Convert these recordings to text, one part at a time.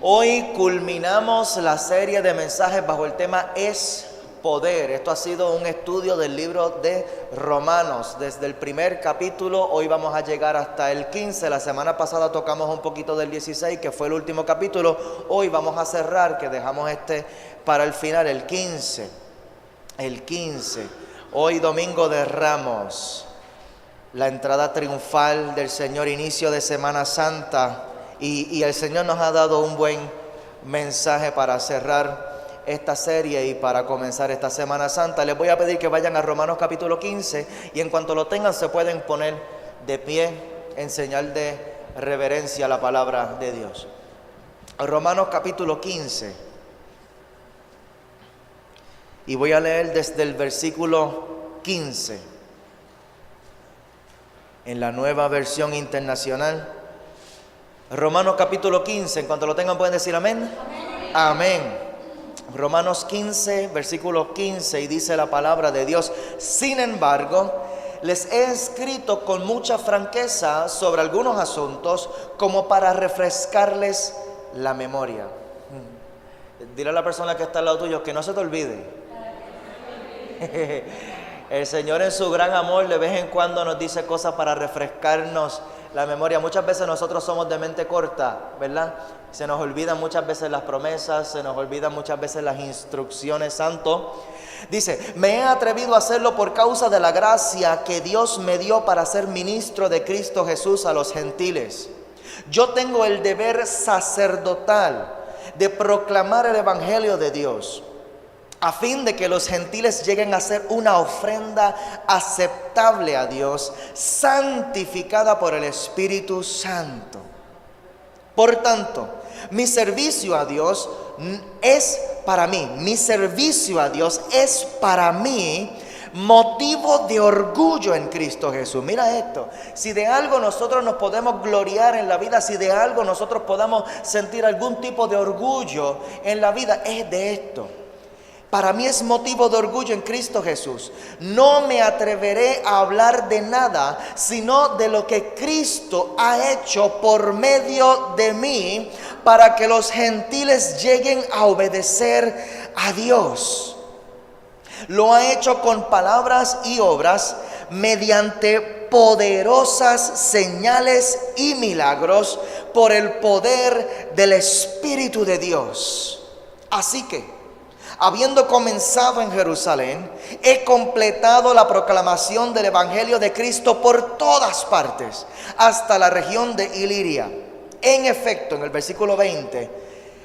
Hoy culminamos la serie de mensajes bajo el tema Es Poder. Esto ha sido un estudio del libro de Romanos. Desde el primer capítulo, hoy vamos a llegar hasta el 15. La semana pasada tocamos un poquito del 16, que fue el último capítulo. Hoy vamos a cerrar, que dejamos para el final, el 15. El 15. Hoy domingo de Ramos. La entrada triunfal del Señor, inicio de Semana Santa. Y el Señor nos ha dado un buen mensaje para cerrar esta serie y para comenzar esta Semana Santa. Les voy a pedir que vayan a Romanos capítulo 15 y en cuanto lo tengan se pueden poner de pie en señal de reverencia a la palabra de Dios. Romanos capítulo 15. Y voy a leer desde el versículo 15 en la Nueva Versión Internacional. Romanos capítulo 15, en cuanto lo tengan pueden decir amén. Amén. Amén. Romanos 15, versículo 15, y dice la palabra de Dios: sin embargo, les he escrito con mucha franqueza sobre algunos asuntos, como para refrescarles la memoria. Dile a la persona que está al lado tuyo que no se te olvide. El Señor en su gran amor de vez en cuando nos dice cosas para refrescarnos la memoria. Muchas veces nosotros somos de mente corta, ¿verdad? Se nos olvidan muchas veces las promesas, se nos olvidan muchas veces las instrucciones. Santo dice: me he atrevido a hacerlo por causa de la gracia que Dios me dio para ser ministro de Cristo Jesús a los gentiles. Yo tengo el deber sacerdotal de proclamar el evangelio de Dios, a fin de que los gentiles lleguen a ser una ofrenda aceptable a Dios, santificada por el Espíritu Santo. Por tanto, mi servicio a Dios es para mí motivo de orgullo en Cristo Jesús. Mira esto: si de algo nosotros nos podemos gloriar en la vida, si de algo nosotros podamos sentir algún tipo de orgullo en la vida, es de esto. Para mí es motivo de orgullo en Cristo Jesús. No me atreveré a hablar de nada, sino de lo que Cristo ha hecho por medio de mí, para que los gentiles lleguen a obedecer a Dios. Lo ha hecho con palabras y obras, mediante poderosas señales y milagros, por el poder del Espíritu de Dios. Así que, habiendo comenzado en Jerusalén, he completado la proclamación del Evangelio de Cristo por todas partes, hasta la región de Iliria. En efecto, en el versículo 20,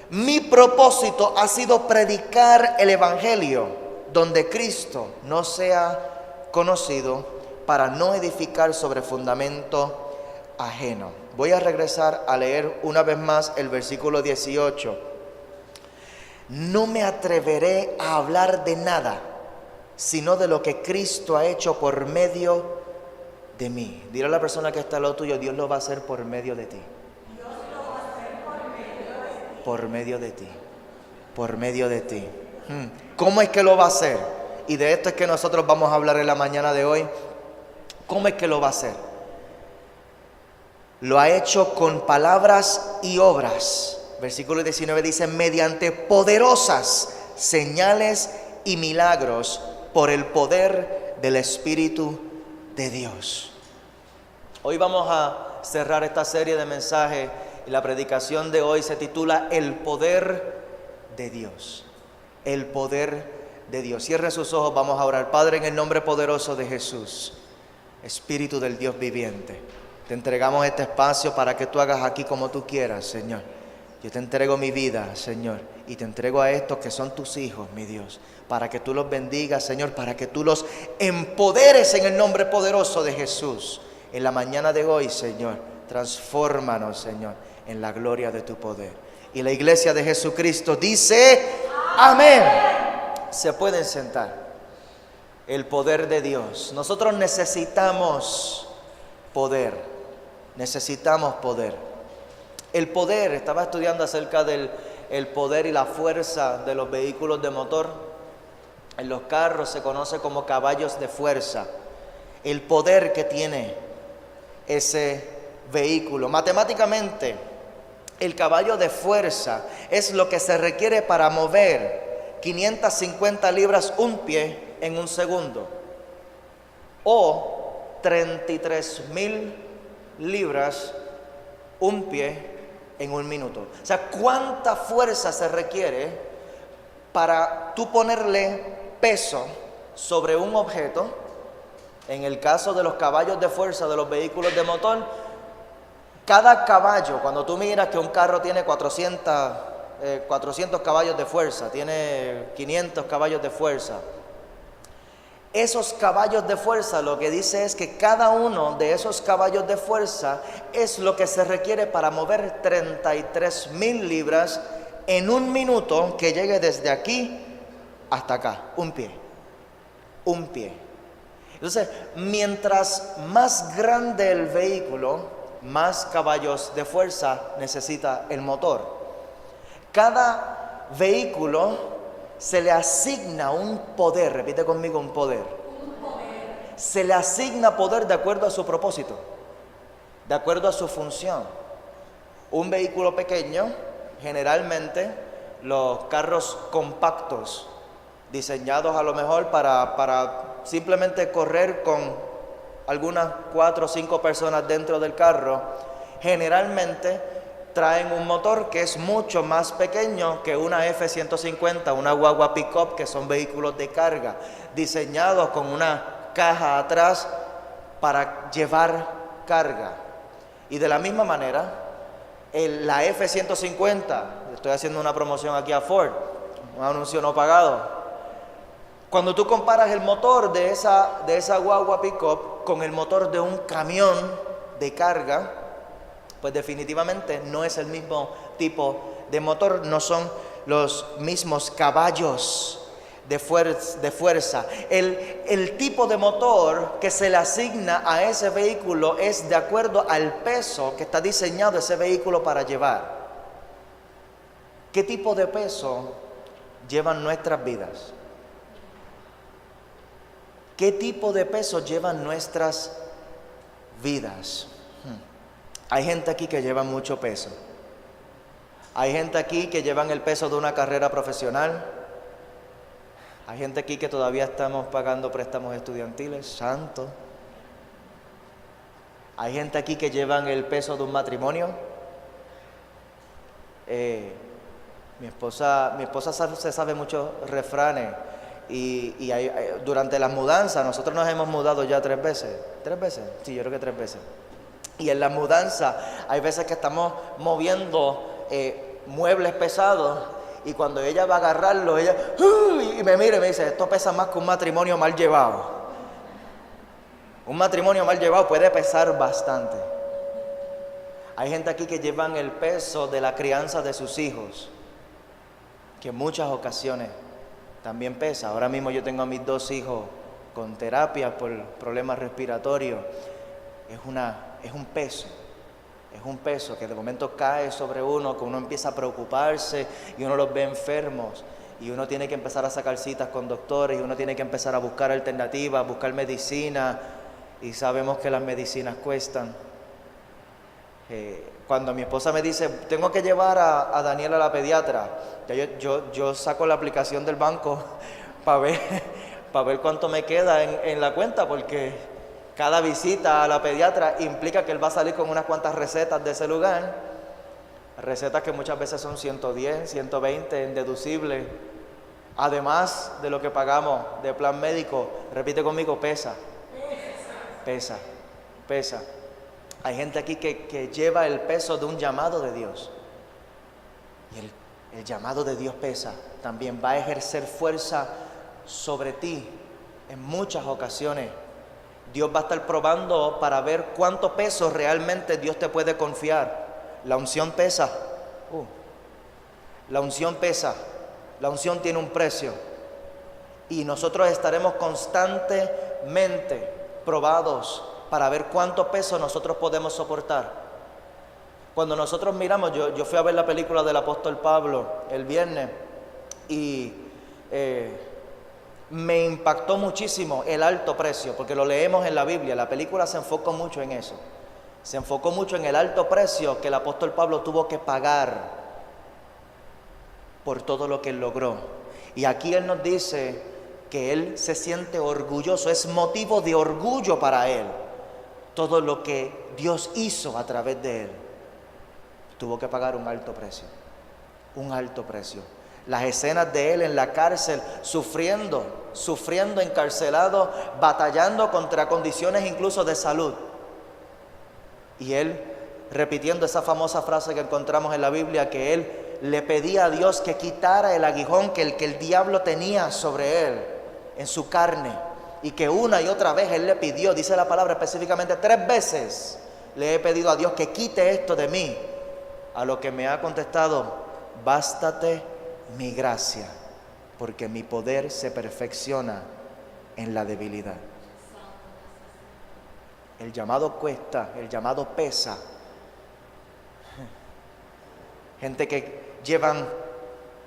mi propósito ha sido predicar el Evangelio donde Cristo no sea conocido, para no edificar sobre fundamento ajeno. Voy a regresar a leer una vez más el versículo 18. No me atreveré a hablar de nada, sino de lo que Cristo ha hecho por medio de mí. Dile a la persona que está al lado tuyo: Dios lo va a hacer por medio de ti. Dios lo va a hacer por medio de ti. Por medio de ti. ¿Cómo es que lo va a hacer? Y de esto es que nosotros vamos a hablar en la mañana de hoy. ¿Cómo es que lo va a hacer? Lo ha hecho con palabras y obras. Versículo 19 dice: mediante poderosas señales y milagros, por el poder del Espíritu de Dios. Hoy vamos a cerrar esta serie de mensajes y la predicación de hoy se titula El poder de Dios. El poder de Dios. Cierre sus ojos, vamos a orar. Padre, en el nombre poderoso de Jesús, Espíritu del Dios viviente, te entregamos este espacio para que tú hagas aquí como tú quieras, Señor. Yo te entrego mi vida, Señor, y te entrego a estos que son tus hijos, mi Dios, para que tú los bendigas, Señor, para que tú los empoderes en el nombre poderoso de Jesús. En la mañana de hoy, Señor, transfórmanos, Señor, en la gloria de tu poder. Y la iglesia de Jesucristo dice: amén. Se pueden sentar. El poder de Dios. Nosotros necesitamos poder. Necesitamos poder. El poder, estaba estudiando acerca del poder y la fuerza de los vehículos de motor. En los carros se conoce como caballos de fuerza. El poder que tiene ese vehículo. Matemáticamente, El caballo de fuerza es lo que se requiere para mover 550 libras un pie en un segundo, o 33,000 libras un pie en un minuto. O sea, ¿cuánta fuerza se requiere para tú ponerle peso sobre un objeto? En el caso de los caballos de fuerza de los vehículos de motor, cada caballo, cuando tú miras que un carro tiene 400 caballos de fuerza, tiene 500 caballos de fuerza, esos caballos de fuerza lo que dice es que cada uno de esos caballos de fuerza es lo que se requiere para mover 33,000 libras en un minuto, que llegue desde aquí hasta acá, un pie. Entonces, mientras más grande el vehículo, más caballos de fuerza necesita el motor. Cada vehículo se le asigna un poder, repite conmigo, un poder. Se le asigna poder de acuerdo a su propósito, de acuerdo a su función. Un vehículo pequeño, generalmente los carros compactos, diseñados a lo mejor para simplemente correr con algunas 4 o 5 personas dentro del carro, generalmente traen un motor que es mucho más pequeño que una F-150, una guagua pick-up, que son vehículos de carga, diseñados con una caja atrás para llevar carga. Y de la misma manera, la F-150, estoy haciendo una promoción aquí a Ford, un anuncio no pagado. Cuando tú comparas el motor de esa guagua pick-up con el motor de un camión de carga, pues definitivamente no es el mismo tipo de motor, no son los mismos caballos de fuerza. El tipo de motor que se le asigna a ese vehículo es de acuerdo al peso que está diseñado ese vehículo para llevar. ¿Qué tipo de peso llevan nuestras vidas? ¿Qué tipo de peso llevan nuestras vidas? Hay gente aquí que lleva mucho peso. Hay gente aquí que llevan el peso de una carrera profesional. Hay gente aquí que todavía estamos pagando préstamos estudiantiles, santo. Hay gente aquí que llevan el peso de un matrimonio. Mi esposa se sabe muchos refranes. Y durante las mudanzas, nosotros nos hemos mudado ya 3 veces. ¿3 veces? Sí, yo creo que 3 veces. Y en la mudanza hay veces que estamos moviendo muebles pesados, y cuando ella va a agarrarlo, ella y me mira y me dice: esto pesa más que un matrimonio mal llevado. Un matrimonio mal llevado puede pesar bastante. Hay gente aquí que llevan el peso de la crianza de sus hijos, que en muchas ocasiones también pesa. Ahora mismo yo tengo a mis 2 hijos con terapia por problemas respiratorios. Es un peso que de momento cae sobre uno, que uno empieza a preocuparse y uno los ve enfermos, y uno tiene que empezar a sacar citas con doctores, y uno tiene que empezar a buscar alternativas, buscar medicina, y sabemos que las medicinas cuestan. Cuando mi esposa me dice: tengo que llevar a Daniel a la pediatra, yo saco la aplicación del banco para ver cuánto me queda en la cuenta, porque cada visita a la pediatra implica que él va a salir con unas cuantas recetas de ese lugar, recetas que muchas veces son 110, 120 en deducible, además de lo que pagamos de plan médico. Repite conmigo: pesa. Hay gente aquí que lleva el peso de un llamado de Dios, y el llamado de Dios pesa. También va a ejercer fuerza sobre ti en muchas ocasiones. Dios va a estar probando para ver cuánto peso realmente Dios te puede confiar. La unción pesa. La unción pesa. La unción tiene un precio. Y nosotros estaremos constantemente probados para ver cuánto peso nosotros podemos soportar. Cuando nosotros miramos, yo fui a ver la película del apóstol Pablo el viernes, y me impactó muchísimo el alto precio, porque lo leemos en la Biblia. La película se enfoca mucho en eso. Se enfocó mucho en el alto precio que el apóstol Pablo tuvo que pagar por todo lo que él logró. Y aquí él nos dice que él se siente orgulloso, es motivo de orgullo para él todo lo que Dios hizo a través de él. Tuvo que pagar un alto precio, un alto precio. Las escenas de él en la cárcel, sufriendo, encarcelado, batallando contra condiciones incluso de salud. Y él repitiendo esa famosa frase que encontramos en la Biblia, que él le pedía a Dios que quitara el aguijón que el diablo tenía sobre él, en su carne, y que una y otra vez él le pidió, dice la palabra específicamente 3 veces, le he pedido a Dios que quite esto de mí, a lo que me ha contestado: bástate mi gracia, porque mi poder se perfecciona en la debilidad. El llamado cuesta, el llamado pesa. Gente que llevan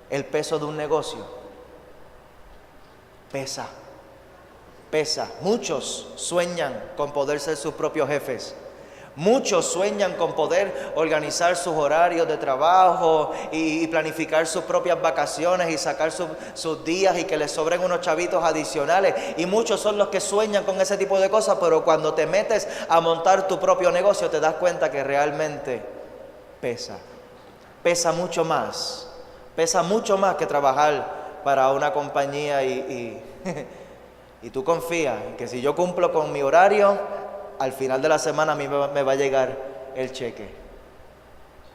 el peso de un negocio. Pesa. Muchos sueñan con poder ser sus propios jefes. Muchos sueñan con poder organizar sus horarios de trabajo y planificar sus propias vacaciones y sacar sus días y que les sobren unos chavitos adicionales. Y muchos son los que sueñan con ese tipo de cosas, pero cuando te metes a montar tu propio negocio te das cuenta que realmente pesa. Pesa mucho más que trabajar para una compañía y tú confías en que si yo cumplo con mi horario, al final de la semana a mí me va a llegar el cheque.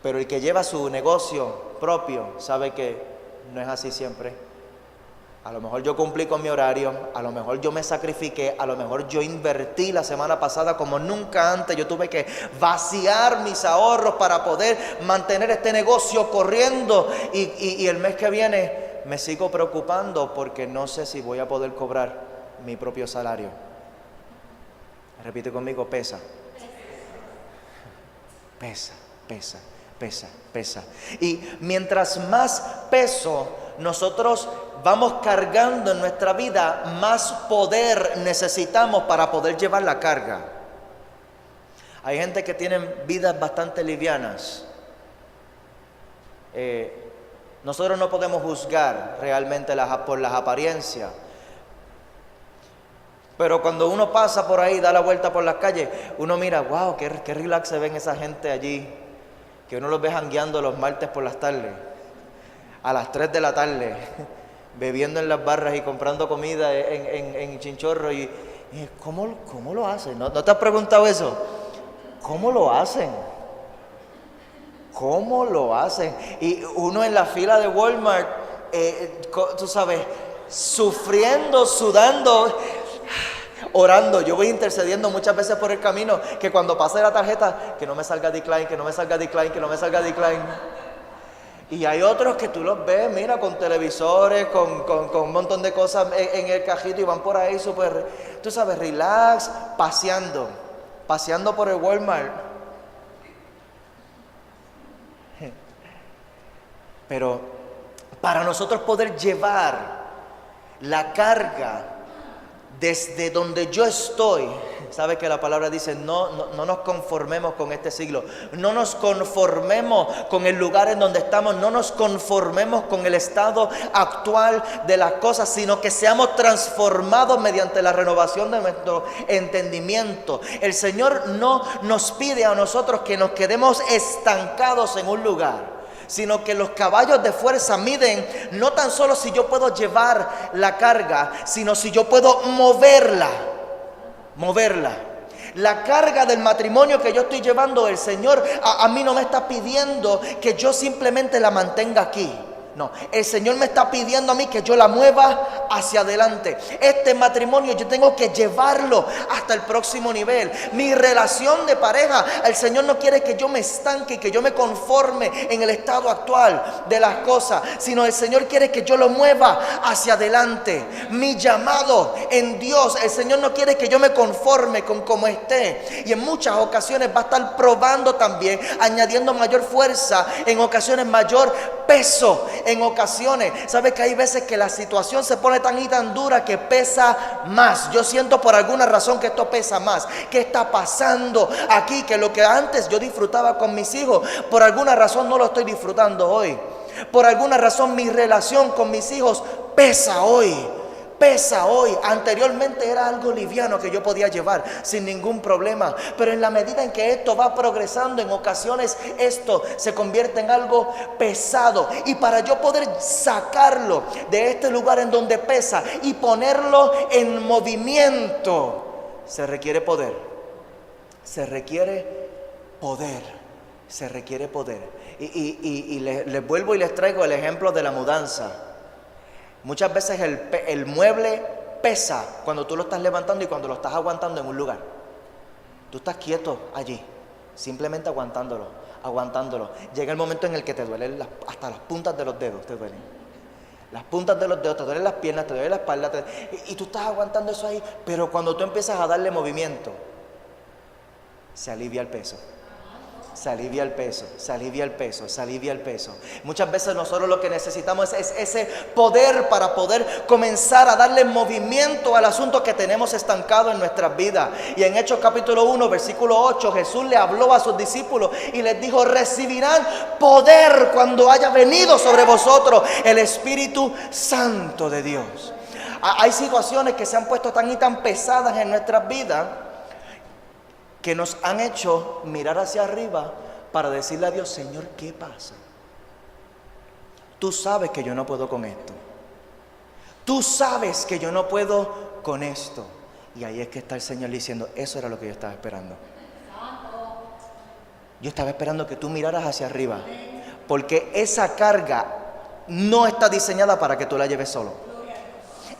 Pero el que lleva su negocio propio sabe que no es así siempre. A lo mejor yo cumplí con mi horario, a lo mejor yo me sacrifiqué, a lo mejor yo invertí la semana pasada como nunca antes. Yo tuve que vaciar mis ahorros para poder mantener este negocio corriendo. Y el mes que viene me sigo preocupando porque no sé si voy a poder cobrar mi propio salario. Repite conmigo: pesa. Pesa. Y mientras más peso nosotros vamos cargando en nuestra vida, más poder necesitamos para poder llevar la carga. Hay gente que tiene vidas bastante livianas. Nosotros no podemos juzgar realmente por las apariencias. Pero cuando uno pasa por ahí, da la vuelta por las calles, uno mira: wow, qué relax se ven esa gente allí, que uno los ve jangueando los martes por las tardes, a las 3 de la tarde, bebiendo en las barras y comprando comida en Chinchorro. Y ¿cómo lo hacen? ¿No te has preguntado eso? ¿Cómo lo hacen? Y uno en la fila de Walmart, tú sabes, sufriendo, sudando, orando. Yo voy intercediendo muchas veces por el camino, que cuando pase la tarjeta, que no me salga decline. Y hay otros que tú los ves, mira, con televisores, con un montón de cosas en el cajito, y van por ahí súper, tú sabes, relax, paseando por el Walmart. Pero para nosotros poder llevar la carga desde donde yo estoy, ¿sabe que la palabra dice? No nos conformemos con este siglo, no nos conformemos con el lugar en donde estamos, no nos conformemos con el estado actual de las cosas, sino que seamos transformados mediante la renovación de nuestro entendimiento. El Señor no nos pide a nosotros que nos quedemos estancados en un lugar, sino que los caballos de fuerza miden no tan solo si yo puedo llevar la carga, sino si yo puedo moverla. La carga del matrimonio que yo estoy llevando, el Señor a mí no me está pidiendo que yo simplemente la mantenga aquí. No, el Señor me está pidiendo a mí que yo la mueva hacia adelante. Este matrimonio yo tengo que llevarlo hasta el próximo nivel. Mi relación de pareja, el Señor no quiere que yo me estanque y que yo me conforme en el estado actual de las cosas, sino el Señor quiere que yo lo mueva hacia adelante. Mi llamado en Dios, el Señor no quiere que yo me conforme con cómo esté. Y en muchas ocasiones va a estar probando también, añadiendo mayor fuerza, en ocasiones mayor peso en ocasiones, ¿sabes que hay veces que la situación se pone tan y tan dura que pesa más? Yo siento por alguna razón que esto pesa más. ¿Qué está pasando aquí? Que lo que antes yo disfrutaba con mis hijos, por alguna razón no lo estoy disfrutando hoy. Por alguna razón mi relación con mis hijos pesa hoy. Pesa hoy. Anteriormente era algo liviano que yo podía llevar sin ningún problema, pero en la medida en que esto va progresando, en ocasiones esto se convierte en algo pesado, y para yo poder sacarlo de este lugar en donde pesa y ponerlo en movimiento, se requiere poder. Se requiere poder. Se requiere poder. Y les vuelvo y les traigo el ejemplo de la mudanza. Muchas veces el mueble pesa cuando tú lo estás levantando y cuando lo estás aguantando en un lugar. Tú estás quieto allí, simplemente aguantándolo. Llega el momento en el que te duelen hasta las puntas de los dedos, te duelen. Las puntas de los dedos, te duelen las piernas, te duele la espalda, y tú estás aguantando eso ahí. Pero cuando tú empiezas a darle movimiento, se alivia el peso. Se alivia el peso, se alivia el peso, se alivia el peso. Muchas veces nosotros lo que necesitamos es ese poder para poder comenzar a darle movimiento al asunto que tenemos estancado en nuestras vidas. Y en Hechos capítulo 1, versículo 8, Jesús le habló a sus discípulos y les dijo: recibirán poder cuando haya venido sobre vosotros el Espíritu Santo de Dios. Hay situaciones que se han puesto tan y tan pesadas en nuestras vidas que nos han hecho mirar hacia arriba para decirle a Dios: Señor, ¿qué pasa? Tú sabes que yo no puedo con esto. Tú sabes que yo no puedo con esto. Y ahí es que está el Señor diciendo: eso era lo que yo estaba esperando. Yo estaba esperando que tú miraras hacia arriba, porque esa carga no está diseñada para que tú la lleves solo.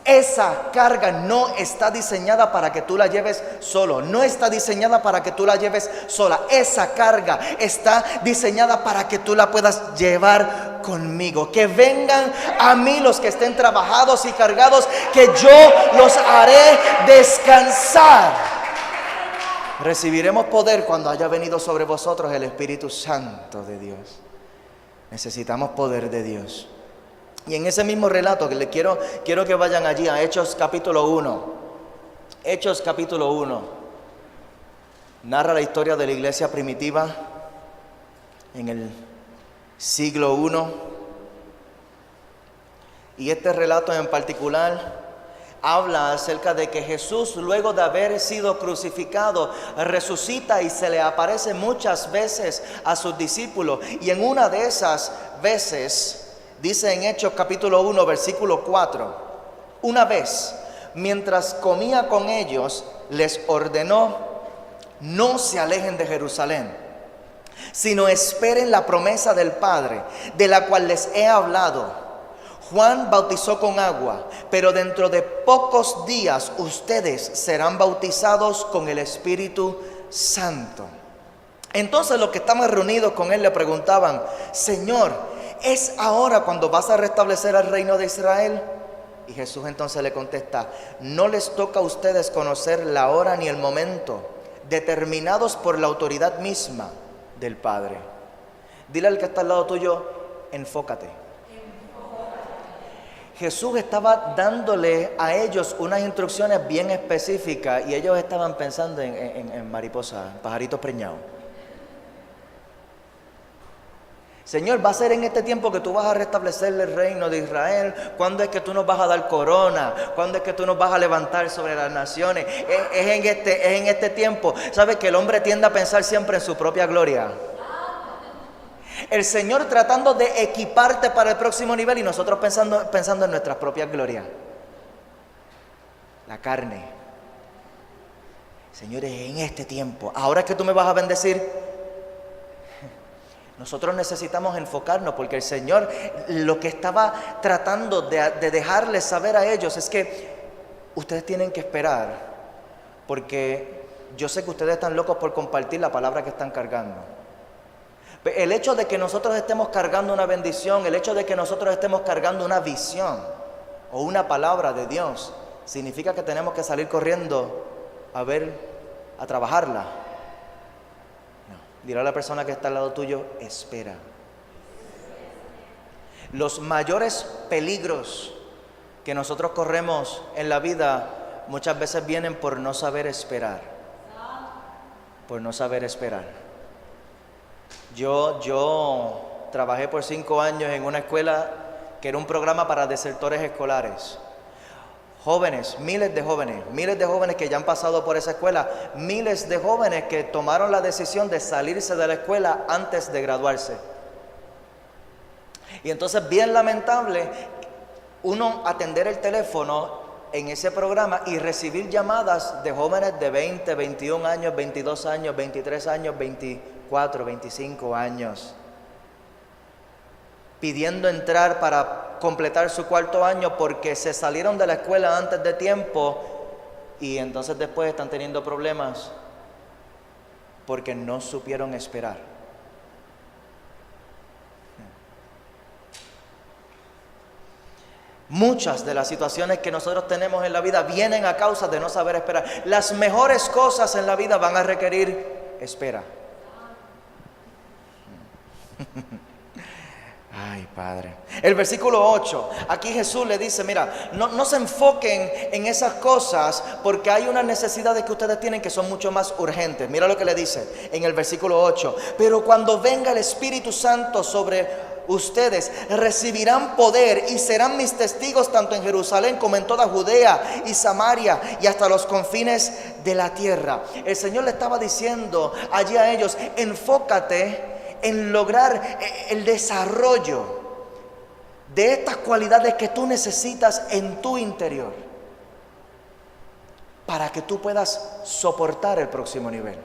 Esa carga no está diseñada para que tú la lleves solo. No está diseñada para que tú la lleves sola. Esa carga está diseñada para que tú la puedas llevar conmigo. Que vengan a mí los que estén trabajados y cargados, que yo los haré descansar. Recibiremos poder cuando haya venido sobre vosotros el Espíritu Santo de Dios. Necesitamos poder de Dios. Y en ese mismo relato que les quiero que vayan allí a Hechos capítulo 1. Hechos capítulo 1. Narra la historia de la iglesia primitiva en el siglo I. Y este relato en particular habla acerca de que Jesús, luego de haber sido crucificado, resucita y se le aparece muchas veces a sus discípulos. Y en una de esas veces, dice en Hechos capítulo 1, versículo 4, una vez, mientras comía con ellos, les ordenó: no se alejen de Jerusalén, sino esperen la promesa del Padre, de la cual les he hablado. Juan bautizó con agua, pero dentro de pocos días ustedes serán bautizados con el Espíritu Santo. Entonces los que estaban reunidos con él le preguntaban: Señor, ¿es ahora cuando vas a restablecer el reino de Israel? Y Jesús entonces le contesta: no les toca a ustedes conocer la hora ni el momento, determinados por la autoridad misma del Padre. Dile al que está al lado tuyo: enfócate. Jesús estaba dándole a ellos unas instrucciones bien específicas y ellos estaban pensando en mariposas, pajaritos preñados. Señor, va a ser en este tiempo que tú vas a restablecer el reino de Israel. ¿Cuándo es que tú nos vas a dar corona? ¿Cuándo es que tú nos vas a levantar sobre las naciones? Es en este tiempo. ¿Sabes que el hombre tiende a pensar siempre en su propia gloria? El Señor tratando de equiparte para el próximo nivel y nosotros pensando en nuestras propias glorias. La carne. Señores, en este tiempo, ahora es que tú me vas a bendecir. Nosotros necesitamos enfocarnos, porque el Señor lo que estaba tratando de dejarles saber a ellos es que ustedes tienen que esperar, porque yo sé que ustedes están locos por compartir la palabra que están cargando. El hecho de que nosotros estemos cargando una bendición, el hecho de que nosotros estemos cargando una visión o una palabra de Dios, significa que tenemos que salir corriendo a trabajarla. No. Dile a la persona que está al lado tuyo: espera. Los mayores peligros que nosotros corremos en la vida muchas veces vienen por no saber esperar. Por no saber esperar. Yo trabajé por 5 años en una escuela que era un programa para desertores escolares. Jóvenes, miles de jóvenes que ya han pasado por esa escuela, miles de jóvenes que tomaron la decisión de salirse de la escuela antes de graduarse. Y entonces, bien lamentable, uno atender el teléfono en ese programa y recibir llamadas de jóvenes de 20, 21 años, 22 años, 23 años, 24, 25 años, pidiendo entrar para completar su 4º año porque se salieron de la escuela antes de tiempo y entonces después están teniendo problemas porque no supieron esperar. Muchas de las situaciones que nosotros tenemos en la vida vienen a causa de no saber esperar. Las mejores cosas en la vida van a requerir espera. Ay, Padre. El versículo 8, aquí Jesús le dice, mira, no se enfoquen en esas cosas porque hay unas necesidades que ustedes tienen que son mucho más urgentes. Mira lo que le dice en el versículo 8. Pero cuando venga el Espíritu Santo sobre ustedes, recibirán poder y serán mis testigos tanto en Jerusalén como en toda Judea y Samaria y hasta los confines de la tierra. El Señor le estaba diciendo allí a ellos, enfócate en lograr el desarrollo de estas cualidades que tú necesitas en tu interior para que tú puedas soportar el próximo nivel.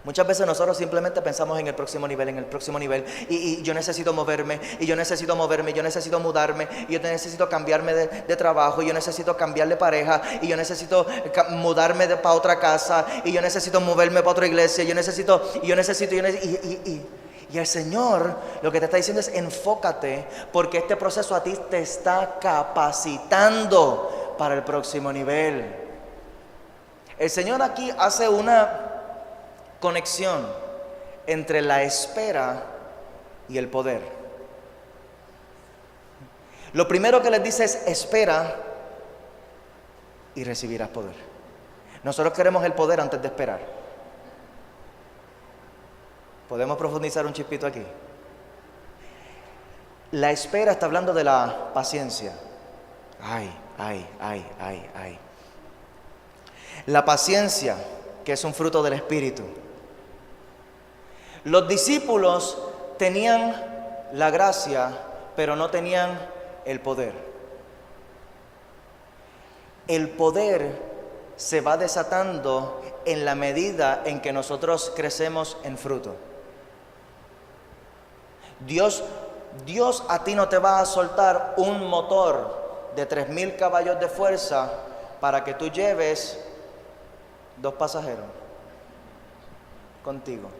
Muchas veces nosotros simplemente pensamos en el próximo nivel, y yo necesito moverme, y yo necesito mudarme, y yo necesito cambiarme de trabajo, y yo necesito cambiar de pareja, y yo necesito mudarme para otra casa, y yo necesito moverme para otra iglesia, y el Señor lo que te está diciendo es enfócate, porque este proceso a ti te está capacitando para el próximo nivel. El Señor aquí hace una conexión entre la espera y el poder. Lo primero que les dice es espera y recibirás poder. Nosotros queremos el poder antes de esperar. ¿Podemos profundizar un chispito aquí? La espera está hablando de la paciencia. La paciencia, que es un fruto del Espíritu. Los discípulos tenían la gracia, pero no tenían el poder. El poder se va desatando en la medida en que nosotros crecemos en fruto. Dios a ti no te va a soltar un motor de 3,000 caballos de fuerza para que tú lleves 2 pasajeros contigo.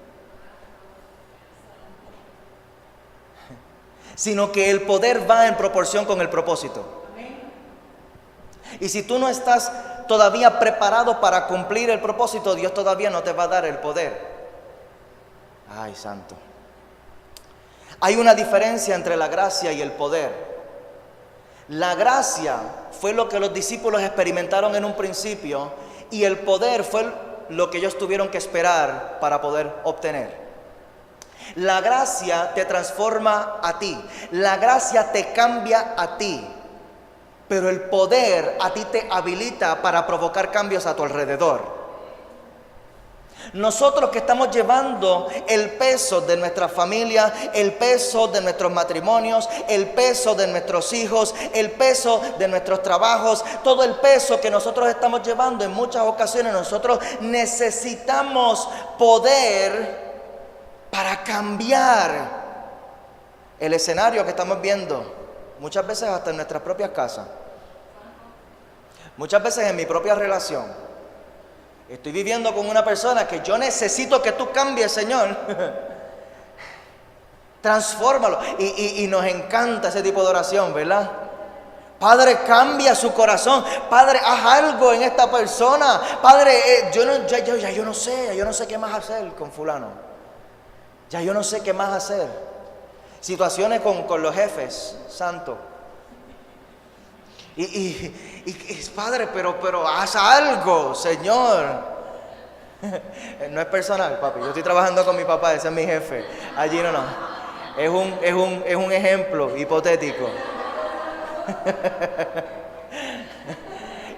Sino que el poder va en proporción con el propósito. Y si tú no estás todavía preparado para cumplir el propósito, Dios todavía no te va a dar el poder. Ay, santo. Hay una diferencia entre la gracia y el poder. La gracia fue lo que los discípulos experimentaron en un principio, y el poder fue lo que ellos tuvieron que esperar para poder obtener. La gracia te transforma a ti, la gracia te cambia a ti, pero el poder a ti te habilita para provocar cambios a tu alrededor. Nosotros que estamos llevando el peso de nuestra familia, el peso de nuestros matrimonios, el peso de nuestros hijos, el peso de nuestros trabajos, todo el peso que nosotros estamos llevando, en muchas ocasiones nosotros necesitamos poder para cambiar el escenario que estamos viendo, muchas veces hasta en nuestras propias casas, muchas veces en mi propia relación. Estoy viviendo con una persona que yo necesito que tú cambies, Señor. Transfórmalo. Y nos encanta ese tipo de oración, ¿verdad? Padre, cambia su corazón. Padre, haz algo en esta persona. Padre, yo no sé qué más hacer con fulano. Ya yo no sé qué más hacer. Situaciones con los jefes, santo. Y Padre, pero haz algo, Señor. No es personal, papi. Yo estoy trabajando con mi papá, ese es mi jefe. Allí no. Es un ejemplo hipotético.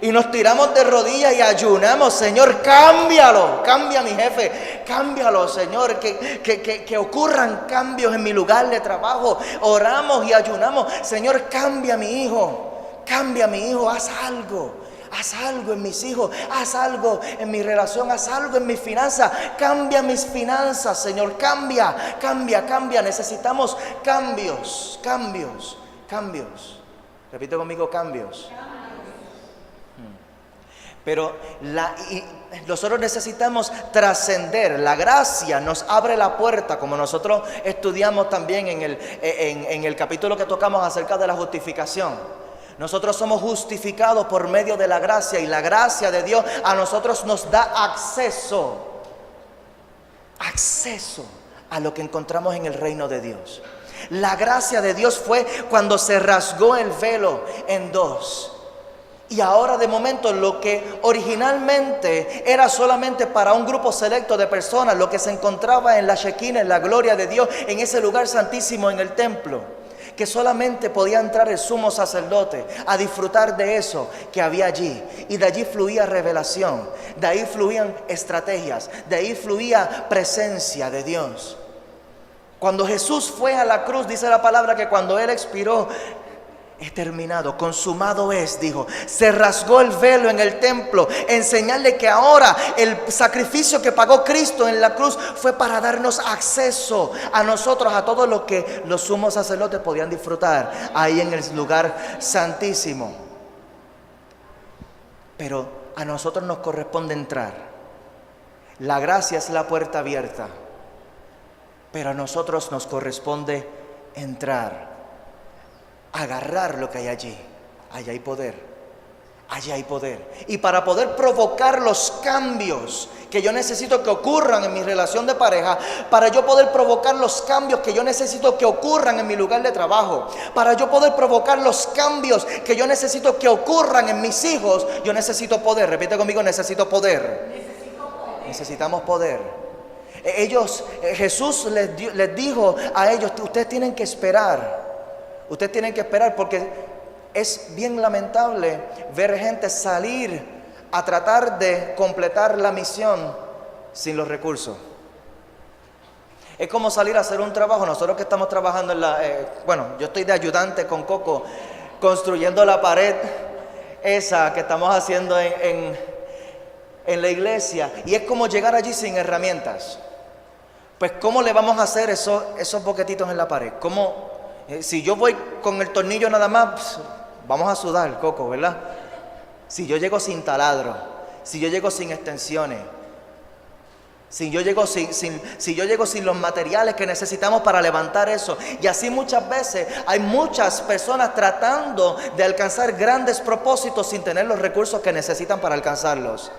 Y nos tiramos de rodillas y ayunamos, Señor, cámbialo, cambia a mi jefe, cámbialo, Señor, que ocurran cambios en mi lugar de trabajo. Oramos y ayunamos, Señor, cambia a mi hijo, haz algo en mis hijos, haz algo en mi relación, haz algo en mis finanzas, cambia mis finanzas, Señor, cambia, necesitamos cambios. Repite conmigo, cambios. Pero nosotros necesitamos trascender. La gracia nos abre la puerta, como nosotros estudiamos también en el capítulo que tocamos acerca de la justificación. Nosotros somos justificados por medio de la gracia, y la gracia de Dios a nosotros nos da acceso a lo que encontramos en el reino de Dios. La gracia de Dios fue cuando se rasgó el velo en dos. Y ahora de momento lo que originalmente era solamente para un grupo selecto de personas, lo que se encontraba en la Shekinah, en la gloria de Dios, en ese lugar santísimo en el templo, que solamente podía entrar el sumo sacerdote a disfrutar de eso que había allí. Y de allí fluía revelación, de ahí fluían estrategias, de ahí fluía presencia de Dios. Cuando Jesús fue a la cruz, dice la palabra que cuando Él expiró, es terminado, consumado es, dijo. Se rasgó el velo en el templo en señal de que ahora el sacrificio que pagó Cristo en la cruz fue para darnos acceso a nosotros, a todo lo que los sumos sacerdotes podían disfrutar ahí en el lugar santísimo. Pero a nosotros nos corresponde entrar. La gracia es la puerta abierta, pero a nosotros nos corresponde entrar. Agarrar lo que hay allí. Allá hay poder. Allí hay poder. Y para poder provocar los cambios que yo necesito que ocurran en mi relación de pareja, para yo poder provocar los cambios que yo necesito que ocurran en mi lugar de trabajo, para yo poder provocar los cambios que yo necesito que ocurran en mis hijos, yo necesito poder. Repite conmigo, necesito poder. Necesitamos poder. Jesús les dijo a ellos, ustedes tienen que esperar. Ustedes tienen que esperar, porque es bien lamentable ver gente salir a tratar de completar la misión sin los recursos. Es como salir a hacer un trabajo. Nosotros que estamos trabajando yo estoy de ayudante con Coco, construyendo la pared esa que estamos haciendo en la iglesia. Y es como llegar allí sin herramientas. Pues ¿cómo le vamos a hacer esos boquetitos en la pared? ¿Cómo? Si yo voy con el tornillo nada más, vamos a sudar, Coco, ¿verdad? Si yo llego sin taladro, si yo llego sin extensiones, si yo llego sin los materiales que necesitamos para levantar eso. Y así muchas veces hay muchas personas tratando de alcanzar grandes propósitos sin tener los recursos que necesitan para alcanzarlos.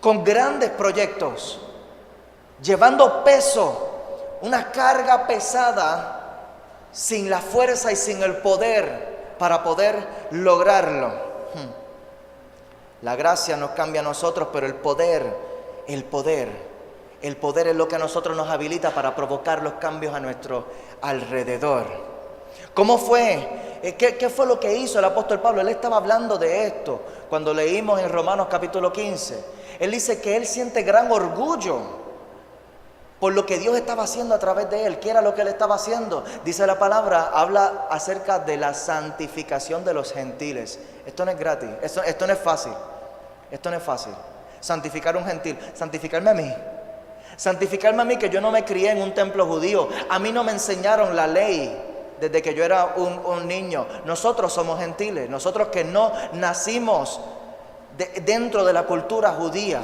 Con grandes proyectos, llevando peso, una carga pesada, sin la fuerza y sin el poder para poder lograrlo. La gracia nos cambia a nosotros, pero el poder es lo que a nosotros nos habilita para provocar los cambios a nuestro alrededor. ¿Cómo fue? ¿Qué fue lo que hizo el apóstol Pablo? Él estaba hablando de esto cuando leímos en Romanos capítulo 15. Él dice que él siente gran orgullo por lo que Dios estaba haciendo a través de él. ¿Qué era lo que él estaba haciendo? Dice la palabra, habla acerca de la santificación de los gentiles. Esto no es gratis, esto no es fácil. Esto no es fácil. Santificar un gentil, santificarme a mí. Santificarme a mí, que yo no me crié en un templo judío. A mí no me enseñaron la ley desde que yo era un niño. Nosotros somos gentiles, nosotros que no nacimos dentro de la cultura judía.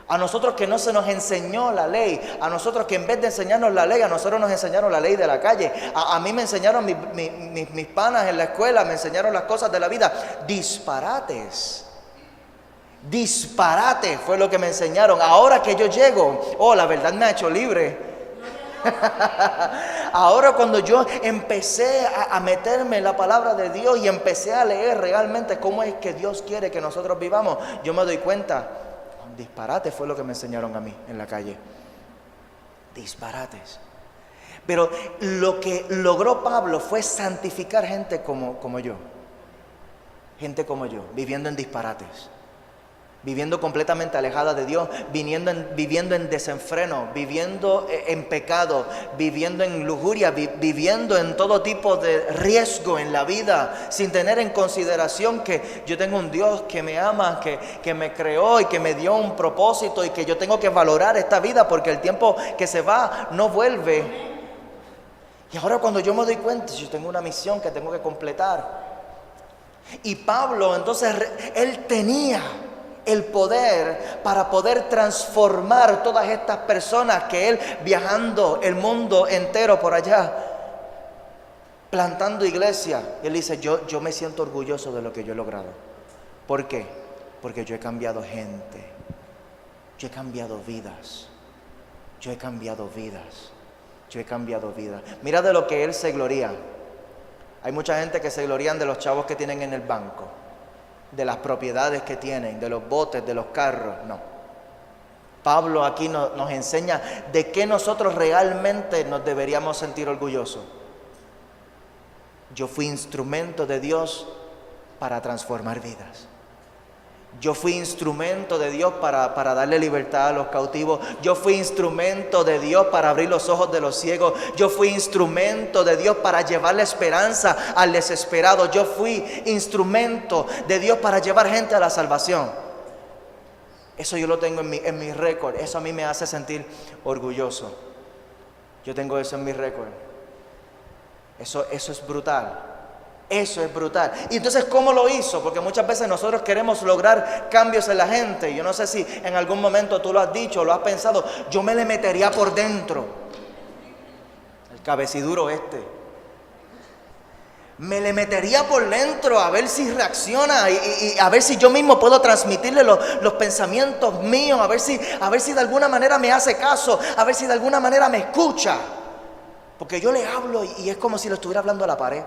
A nosotros que no se nos enseñó la ley, a nosotros que en vez de enseñarnos la ley, a nosotros nos enseñaron la ley de la calle. A mí me enseñaron mis panas en la escuela, me enseñaron las cosas de la vida. Disparates fue lo que me enseñaron. Ahora que yo llego, la verdad me ha hecho libre. Ahora cuando yo empecé a meterme en la palabra de Dios y empecé a leer realmente cómo es que Dios quiere que nosotros vivamos, yo me doy cuenta, disparate fue lo que me enseñaron a mí en la calle. Disparates. Pero lo que logró Pablo fue santificar gente como yo. Gente como yo, viviendo en disparates. Viviendo completamente alejada de Dios, viviendo en desenfreno, viviendo en pecado, viviendo en lujuria, viviendo en todo tipo de riesgo en la vida, sin tener en consideración que yo tengo un Dios que me ama, que me creó y que me dio un propósito y que yo tengo que valorar esta vida porque el tiempo que se va no vuelve. Y ahora cuando yo me doy cuenta, yo tengo una misión que tengo que completar. Y Pablo entonces, él tenía el poder para poder transformar todas estas personas que él, viajando el mundo entero por allá, plantando iglesia, él dice, yo me siento orgulloso de lo que yo he logrado. ¿Por qué? Porque yo he cambiado gente, yo he cambiado vidas, yo he cambiado vidas, yo he cambiado vidas. Mira de lo que él se gloría. Hay mucha gente que se glorían de los chavos que tienen en el banco, de las propiedades que tienen, de los botes, de los carros. No. Pablo aquí nos enseña de qué nosotros realmente nos deberíamos sentir orgullosos. Yo fui instrumento de Dios para transformar vidas. Yo fui instrumento de Dios para darle libertad a los cautivos. Yo fui instrumento de Dios para abrir los ojos de los ciegos. Yo fui instrumento de Dios para llevarle esperanza al desesperado. Yo fui instrumento de Dios para llevar gente a la salvación. Eso yo lo tengo en mi récord. Eso a mí me hace sentir orgulloso. Yo tengo eso en mi récord. Eso es brutal. Eso es brutal. Y entonces, ¿cómo lo hizo? Porque muchas veces nosotros queremos lograr cambios en la gente. Yo no sé si en algún momento tú lo has dicho o lo has pensado. Yo me le metería por dentro. El cabeciduro me le metería por dentro a ver si reacciona y a ver si yo mismo puedo transmitirle los pensamientos míos, a ver si de alguna manera me hace caso, a ver si de alguna manera me escucha. Porque yo le hablo y es como si le estuviera hablando a la pared.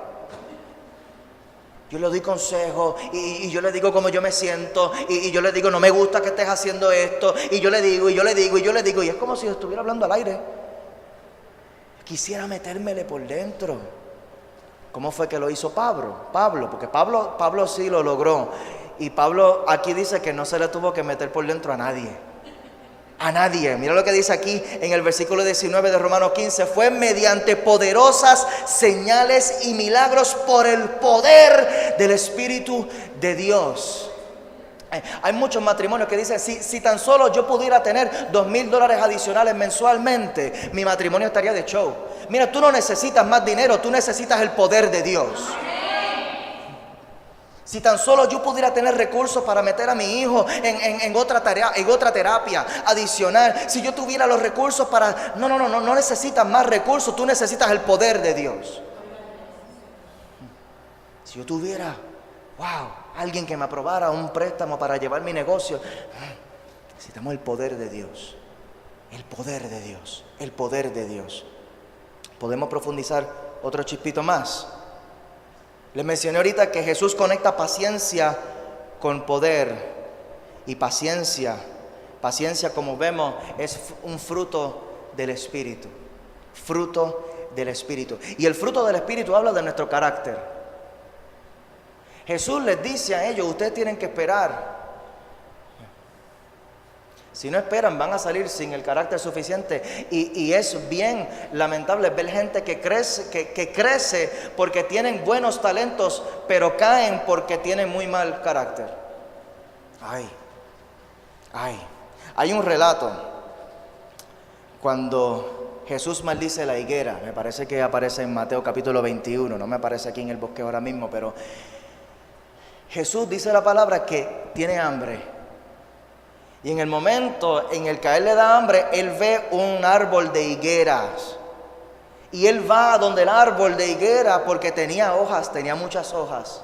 Yo le doy consejos y yo le digo cómo yo me siento y yo le digo no me gusta que estés haciendo esto y yo le digo y es como si estuviera hablando al aire. Quisiera metérmele por dentro. ¿Cómo fue que lo hizo Pablo? Porque Pablo sí lo logró. Y Pablo aquí dice que no se le tuvo que meter por dentro a nadie. A nadie. Mira lo que dice aquí en el versículo 19 de Romanos 15. Fue mediante poderosas señales y milagros por el poder del Espíritu de Dios. Hay muchos matrimonios que dicen, si tan solo yo pudiera tener $2,000 adicionales mensualmente, mi matrimonio estaría de show. Mira, tú no necesitas más dinero, tú necesitas el poder de Dios. Si tan solo yo pudiera tener recursos para meter a mi hijo en otra terapia adicional. Si yo tuviera los recursos para... No necesitas más recursos, tú necesitas el poder de Dios. Si yo tuviera, alguien que me aprobara un préstamo para llevar mi negocio. Necesitamos el poder de Dios. El poder de Dios. El poder de Dios. ¿Podemos profundizar otro chispito más? Les mencioné ahorita que Jesús conecta paciencia con poder. Y paciencia, como vemos, es un fruto del Espíritu. Fruto del Espíritu. Y el fruto del Espíritu habla de nuestro carácter. Jesús les dice a ellos, ustedes tienen que esperar. Si no esperan, van a salir sin el carácter suficiente. Y es bien lamentable ver gente que crece porque tienen buenos talentos, pero caen porque tienen muy mal carácter. Hay un relato cuando Jesús maldice la higuera. Me parece que aparece en Mateo capítulo 21. No me aparece aquí en el bosque ahora mismo, pero Jesús dice la palabra que tiene hambre. Y en el momento en el que a él le da hambre, él ve un árbol de higueras. Y él va a donde el árbol de higuera porque tenía hojas, tenía muchas hojas.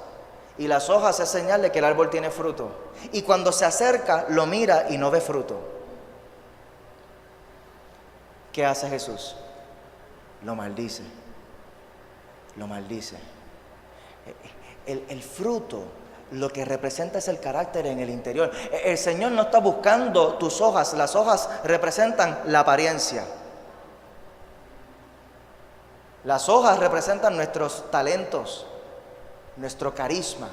Y las hojas es señal de que el árbol tiene fruto. Y cuando se acerca, lo mira y no ve fruto. ¿Qué hace Jesús? lo maldice. Lo maldice. El fruto lo que representa es el carácter en el interior. El Señor no está buscando tus hojas. Las hojas representan la apariencia. Las hojas representan nuestros talentos, nuestro carisma,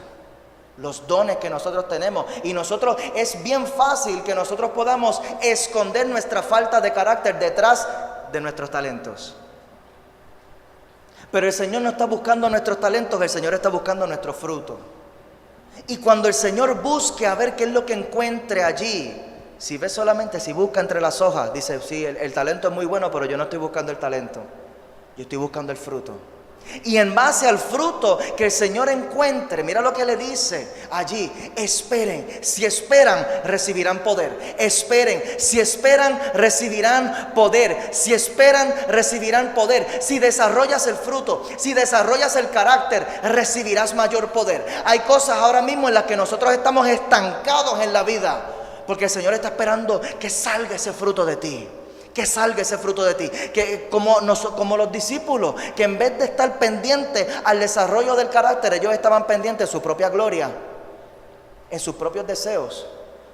los dones que nosotros tenemos. Y nosotros, es bien fácil que nosotros podamos esconder nuestra falta de carácter detrás de nuestros talentos. Pero el Señor no está buscando nuestros talentos, el Señor está buscando nuestro fruto. Y cuando el Señor busque a ver qué es lo que encuentre allí, si ve solamente, si busca entre las hojas, dice, sí, el talento es muy bueno, pero yo no estoy buscando el talento, yo estoy buscando el fruto. Y en base al fruto que el Señor encuentre, mira lo que le dice allí: esperen, si esperan recibirán poder. Esperen, si esperan recibirán poder. Si esperan recibirán poder. Si desarrollas el fruto, si desarrollas el carácter, recibirás mayor poder. Hay cosas ahora mismo en las que nosotros estamos estancados en la vida, porque el Señor está esperando que salga ese fruto de ti. Que salga ese fruto de ti. Que como los discípulos, que en vez de estar pendientes al desarrollo del carácter, ellos estaban pendientes de su propia gloria, en sus propios deseos.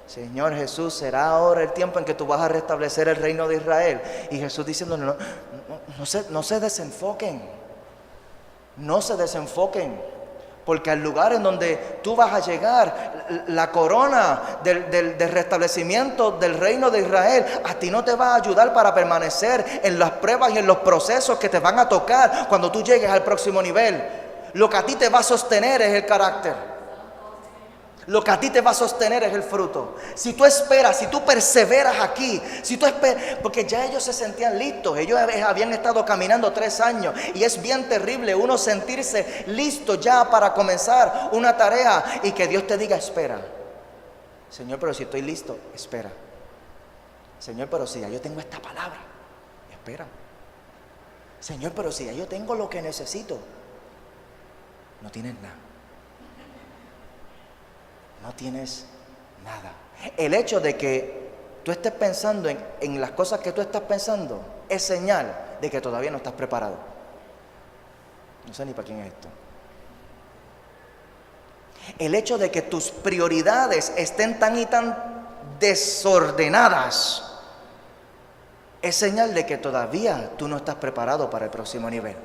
Señor Jesús, será ahora el tiempo en que tú vas a restablecer el reino de Israel. Y Jesús diciendo, no se desenfoquen. No se desenfoquen. Porque al lugar en donde tú vas a llegar, la corona del restablecimiento del reino de Israel, a ti no te va a ayudar para permanecer en las pruebas y en los procesos que te van a tocar cuando tú llegues al próximo nivel. Lo que a ti te va a sostener es el carácter. Lo que a ti te va a sostener es el fruto. Si tú esperas, si tú perseveras aquí, si tú esperas, porque ya ellos se sentían listos. Ellos habían estado caminando 3 años. Y es bien terrible uno sentirse listo ya para comenzar una tarea y que Dios te diga, espera. Señor, pero si estoy listo, espera. Señor, pero si ya yo tengo esta palabra, espera. Señor, pero si ya yo tengo lo que necesito, no tienes nada. No tienes nada. El hecho de que tú estés pensando en las cosas que tú estás pensando es señal de que todavía no estás preparado. No sé ni para quién es esto. El hecho de que tus prioridades estén tan y tan desordenadas es señal de que todavía tú no estás preparado para el próximo nivel.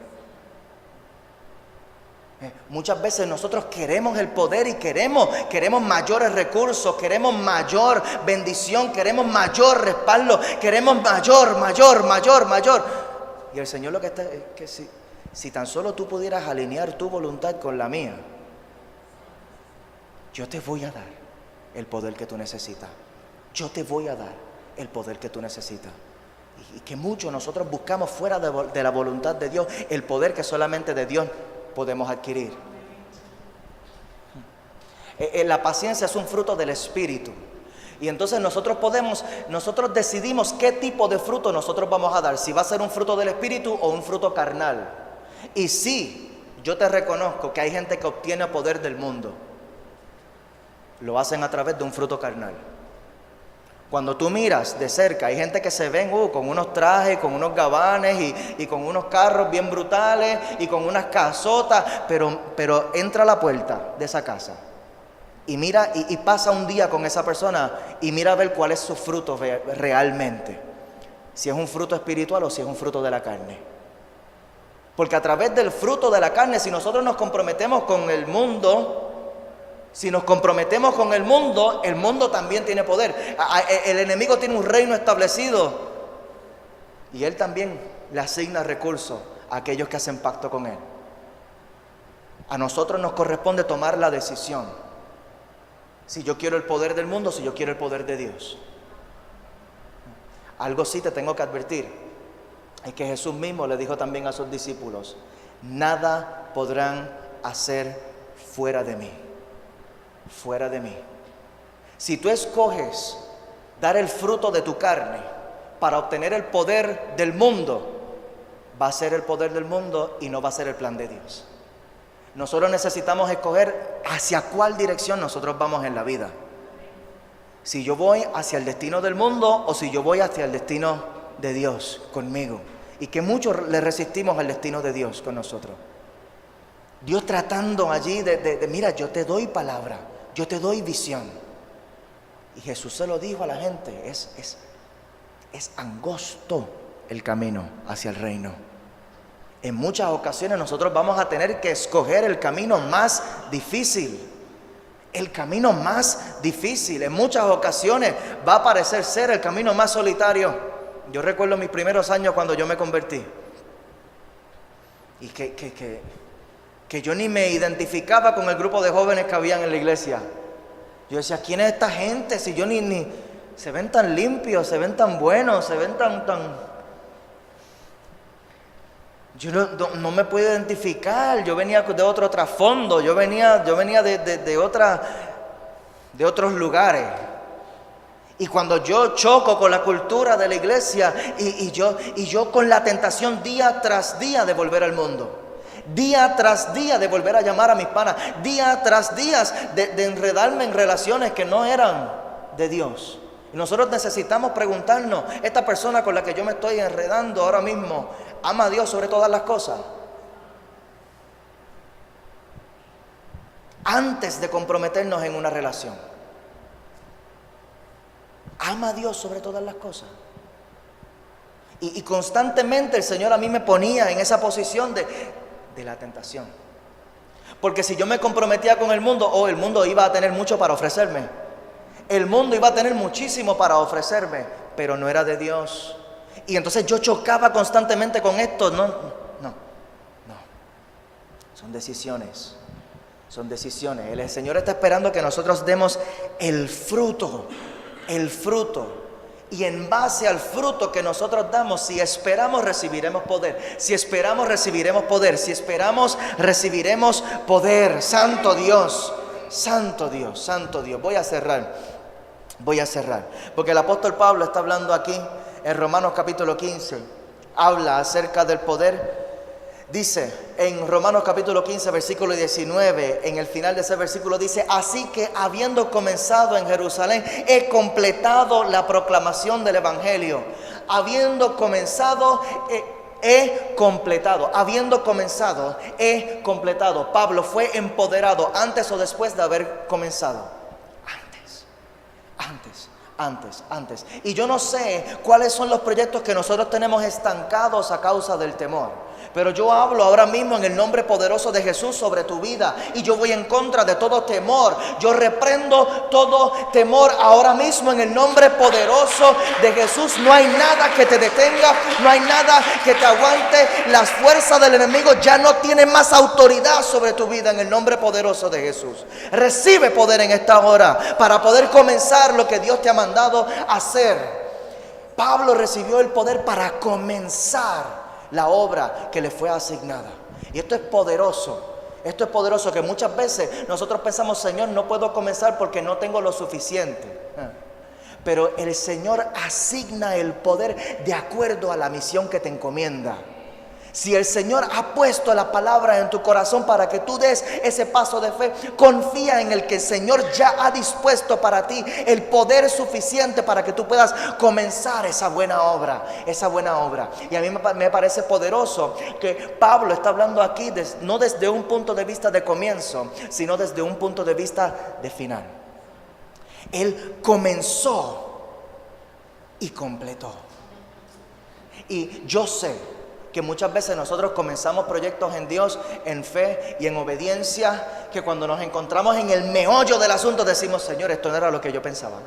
Muchas veces nosotros queremos el poder y queremos mayores recursos, queremos mayor bendición, queremos mayor respaldo, queremos mayor. Y el Señor lo que está es que si tan solo tú pudieras alinear tu voluntad con la mía, yo te voy a dar el poder que tú necesitas. Yo te voy a dar el poder que tú necesitas. Y que muchos nosotros buscamos fuera de la voluntad de Dios el poder que solamente de Dios podemos adquirir. La paciencia es un fruto del Espíritu. Y entonces nosotros decidimos qué tipo de fruto nosotros vamos a dar. Si va a ser un fruto del Espíritu o un fruto carnal. Y sí, yo te reconozco que hay gente que obtiene poder del mundo. Lo hacen a través de un fruto carnal. Cuando tú miras de cerca, hay gente que se ven con unos trajes, con unos gabanes y con unos carros bien brutales y con unas casotas, pero entra a la puerta de esa casa y mira y pasa un día con esa persona y mira a ver cuál es su fruto realmente. Si es un fruto espiritual o si es un fruto de la carne. Porque a través del fruto de la carne, si nosotros nos comprometemos con el mundo, el mundo también tiene poder. El enemigo tiene un reino establecido y él también le asigna recursos a aquellos que hacen pacto con él. A nosotros nos corresponde tomar la decisión. Si yo quiero el poder del mundo, si yo quiero el poder de Dios. Algo sí te tengo que advertir. Es que Jesús mismo le dijo también a sus discípulos: nada podrán hacer fuera de mí. Fuera de mí. Si tú escoges dar el fruto de tu carne para obtener el poder del mundo, va a ser el poder del mundo y no va a ser el plan de Dios. Nosotros necesitamos escoger hacia cuál dirección nosotros vamos en la vida. Si yo voy hacia el destino del mundo o si yo voy hacia el destino de Dios conmigo. y que muchos le resistimos al destino de Dios con nosotros. Dios tratando allí de mira, yo te doy palabra, yo te doy visión. Y Jesús se lo dijo a la gente, es angosto el camino hacia el reino. En muchas ocasiones nosotros vamos a tener que escoger el camino más difícil. El camino más difícil. En muchas ocasiones va a parecer ser el camino más solitario. Yo recuerdo mis primeros años cuando yo me convertí. Y que yo ni me identificaba con el grupo de jóvenes que habían en la iglesia. Yo decía, ¿quién es esta gente? Si yo ni se ven tan limpios, se ven tan buenos, se ven tan... Yo no me puedo identificar. Yo venía de otro trasfondo. Yo venía de otros lugares. Y cuando yo choco con la cultura de la iglesia y yo con la tentación día tras día de volver al mundo, día tras día de volver a llamar a mis panas, día tras día de enredarme en relaciones que no eran de Dios. Y nosotros necesitamos preguntarnos, esta persona con la que yo me estoy enredando ahora mismo, ¿ama a Dios sobre todas las cosas? Antes de comprometernos en una relación, ¿ama a Dios sobre todas las cosas? Y constantemente el Señor a mí me ponía en esa posición de la tentación. Porque si yo me comprometía con el mundo, el mundo iba a tener mucho para ofrecerme. El mundo iba a tener muchísimo para ofrecerme, pero no era de Dios. Y entonces yo chocaba constantemente con esto. No. Son decisiones. El Señor está esperando que nosotros demos el fruto. Y en base al fruto que nosotros damos, si esperamos, recibiremos poder. Si esperamos, recibiremos poder. Si esperamos, recibiremos poder. Santo Dios. Voy a cerrar. Porque el apóstol Pablo está hablando aquí en Romanos capítulo 15. Habla acerca del poder. Dice en Romanos capítulo 15 versículo 19, en el final de ese versículo dice: así que habiendo comenzado en Jerusalén, he completado la proclamación del evangelio. Habiendo comenzado, he completado. Pablo fue empoderado antes o después de haber comenzado. Antes. Y yo no sé cuáles son los proyectos que nosotros tenemos estancados a causa del temor. Pero yo hablo ahora mismo en el nombre poderoso de Jesús sobre tu vida. Y yo voy en contra de todo temor. Yo reprendo todo temor ahora mismo en el nombre poderoso de Jesús. No hay nada que te detenga. No hay nada que te aguante. Las fuerzas del enemigo ya no tienen más autoridad sobre tu vida en el nombre poderoso de Jesús. Recibe poder en esta hora para poder comenzar lo que Dios te ha mandado a hacer. Pablo recibió el poder para comenzar la obra que le fue asignada. Y esto es poderoso, que muchas veces nosotros pensamos: Señor, no puedo comenzar porque no tengo lo suficiente. Pero el Señor asigna el poder de acuerdo a la misión que te encomienda. Si el Señor ha puesto la palabra en tu corazón para que tú des ese paso de fe, confía en el que el Señor ya ha dispuesto para ti el poder suficiente para que tú puedas comenzar esa buena obra. Y a mí me parece poderoso que Pablo está hablando aquí no desde un punto de vista de comienzo, sino desde un punto de vista de final. Él comenzó y completó. Y yo sé que muchas veces nosotros comenzamos proyectos en Dios, en fe y en obediencia, que cuando nos encontramos en el meollo del asunto decimos: Señor, esto no era lo que yo pensaba.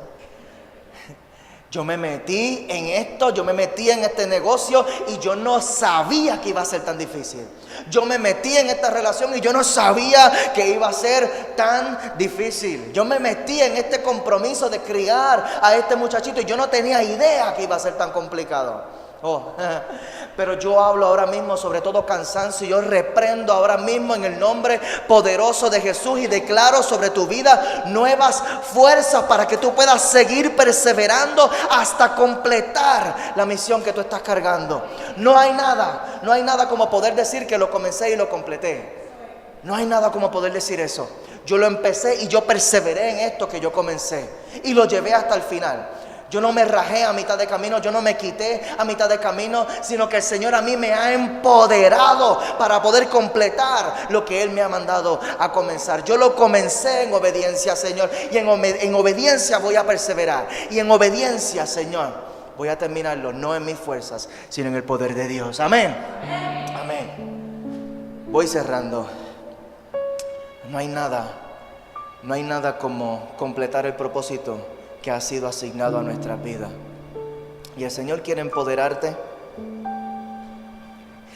Yo me metí en esto, yo me metí en este negocio y yo no sabía que iba a ser tan difícil. Yo me metí en esta relación y yo no sabía que iba a ser tan difícil. Yo me metí en este compromiso de criar a este muchachito y yo no tenía idea que iba a ser tan complicado. Pero yo hablo ahora mismo sobre todo cansancio. Yo reprendo ahora mismo en el nombre poderoso de Jesús y declaro sobre tu vida nuevas fuerzas para que tú puedas seguir perseverando hasta completar la misión que tú estás cargando. No hay nada como poder decir que lo comencé y lo completé. No hay nada como poder decir eso. Yo lo empecé y yo perseveré en esto que yo comencé y lo llevé hasta el final. Yo no me rajé a mitad de camino, yo no me quité a mitad de camino, sino que el Señor a mí me ha empoderado para poder completar lo que Él me ha mandado a comenzar. Yo lo comencé en obediencia, Señor, y en obediencia voy a perseverar. Y en obediencia, Señor, voy a terminarlo, no en mis fuerzas, sino en el poder de Dios. Amén. Amén. Voy cerrando. No hay nada como completar el propósito que ha sido asignado a nuestras vidas. Y el Señor quiere empoderarte.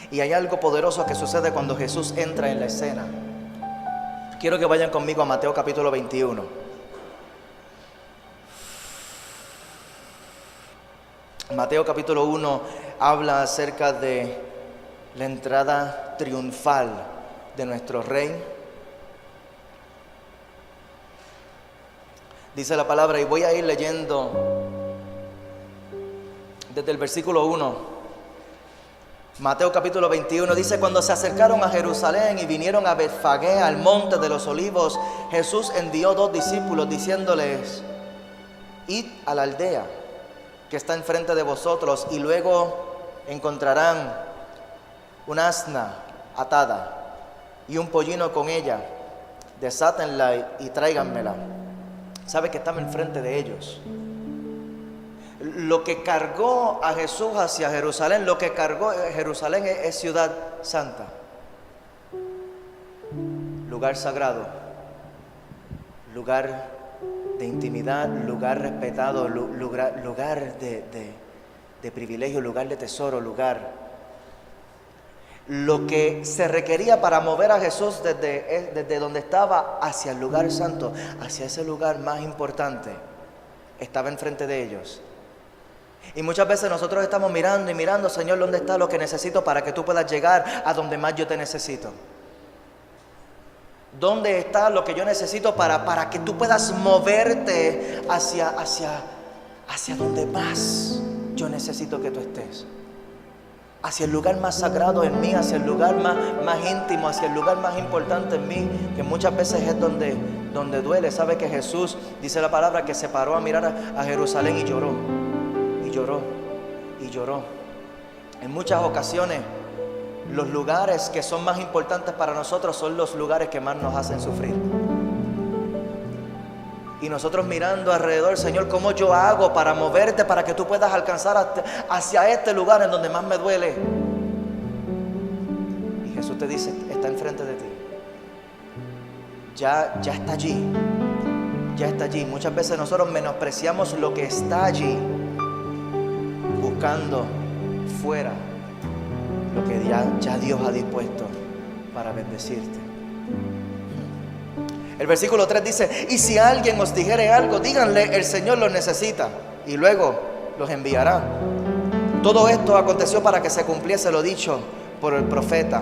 Y hay algo poderoso que sucede cuando Jesús entra en la escena. Quiero que vayan conmigo a Mateo capítulo 21. Mateo capítulo 1 habla acerca de la entrada triunfal de nuestro Rey. Dice la palabra, y voy a ir leyendo desde el versículo 1. Mateo capítulo 21 dice: cuando se acercaron a Jerusalén y vinieron a Betfagé, al monte de los olivos, Jesús envió 2 discípulos diciéndoles: id a la aldea que está enfrente de vosotros, y luego encontrarán una asna atada y un pollino con ella. Desátenla y tráiganmela. Sabe que estaba enfrente de ellos. Lo que cargó a Jesús hacia Jerusalén, lo que cargó Jerusalén es ciudad santa, lugar sagrado, lugar de intimidad, lugar respetado, lugar de privilegio, lugar de tesoro, lugar. Lo que se requería para mover a Jesús desde donde estaba hacia el lugar santo, hacia ese lugar más importante, estaba enfrente de ellos. Y muchas veces nosotros estamos mirando y mirando: Señor, ¿dónde está lo que necesito para que tú puedas llegar a donde más yo te necesito? ¿Dónde está lo que yo necesito para que tú puedas moverte hacia donde más yo necesito que tú estés? Hacia el lugar más sagrado en mí, hacia el lugar más íntimo, hacia el lugar más importante en mí, que muchas veces es donde duele. Sabe que Jesús, dice la palabra, que se paró a mirar a Jerusalén y lloró, y lloró, y lloró. En muchas ocasiones, los lugares que son más importantes para nosotros son los lugares que más nos hacen sufrir. Y nosotros mirando alrededor: Señor, ¿cómo yo hago para moverte, para que tú puedas alcanzar hacia este lugar en donde más me duele? Y Jesús te dice: está enfrente de ti. Ya está allí. Ya está allí. Muchas veces nosotros menospreciamos lo que está allí, buscando fuera lo que ya Dios ha dispuesto para bendecirte. El versículo 3 dice: y si alguien os dijere algo, díganle: el Señor los necesita, y luego los enviará. Todo esto aconteció para que se cumpliese lo dicho por el profeta.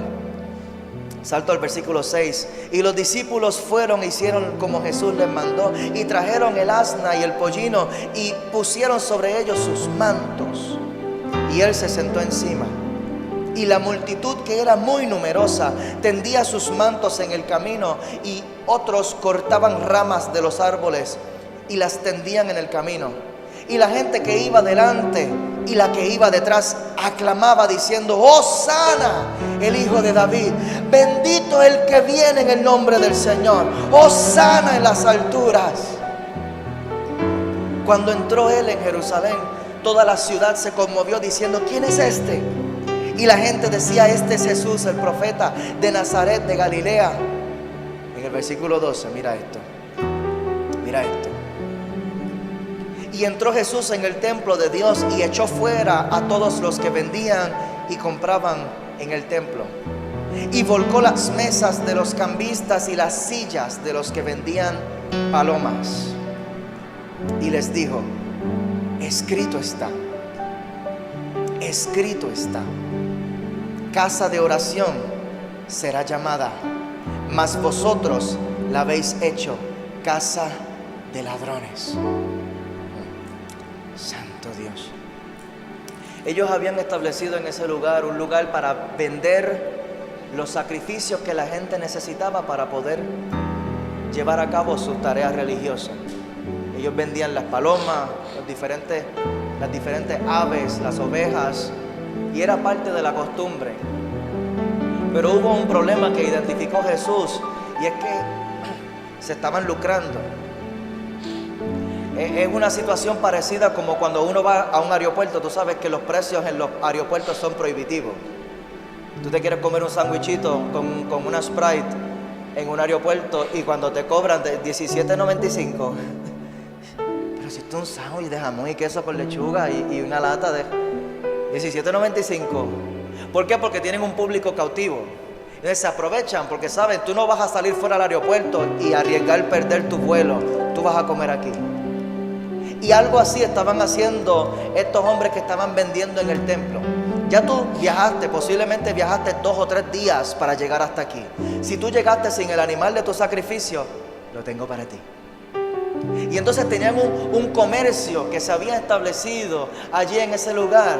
Salto al versículo 6. Y los discípulos fueron e hicieron como Jesús les mandó, y trajeron el asna y el pollino, y pusieron sobre ellos sus mantos, y él se sentó encima. Y la multitud, que era muy numerosa, tendía sus mantos en el camino, y otros cortaban ramas de los árboles y las tendían en el camino. Y la gente que iba delante y la que iba detrás aclamaba diciendo: Hosana, el Hijo de David, bendito el que viene en el nombre del Señor, Hosana en las alturas. Cuando entró él en Jerusalén, toda la ciudad se conmovió diciendo: ¿quién es este? Y la gente decía: este es Jesús, el profeta de Nazaret de Galilea. En el versículo 12, mira esto. Mira esto. Y entró Jesús en el templo de Dios y echó fuera a todos los que vendían y compraban en el templo. Y volcó las mesas de los cambistas y las sillas de los que vendían palomas. Y les dijo: escrito está, casa de oración será llamada, mas vosotros la habéis hecho casa de ladrones. Santo Dios. Ellos habían establecido en ese lugar un lugar para vender los sacrificios que la gente necesitaba para poder llevar a cabo sus tareas religiosas. Ellos vendían las palomas, las diferentes aves, las ovejas, y era parte de la costumbre. Pero hubo un problema que identificó Jesús, y es que se estaban lucrando. Es una situación parecida como cuando uno va a un aeropuerto. Tú sabes que los precios en los aeropuertos son prohibitivos. Tú te quieres comer un sándwichito con una Sprite en un aeropuerto y cuando te cobran de $17.95. Pero si esto es un sándwich de jamón y queso con lechuga y una lata de $17.95. ¿Por qué? Porque tienen un público cautivo. Entonces se aprovechan porque saben, tú no vas a salir fuera del aeropuerto y arriesgar perder tu vuelo. Tú vas a comer aquí. Y algo así estaban haciendo estos hombres que estaban vendiendo en el templo. Ya tú viajaste, posiblemente viajaste 2 o 3 días para llegar hasta aquí. Si tú llegaste sin el animal de tu sacrificio, lo tengo para ti. Y entonces tenían un comercio que se había establecido allí en ese lugar.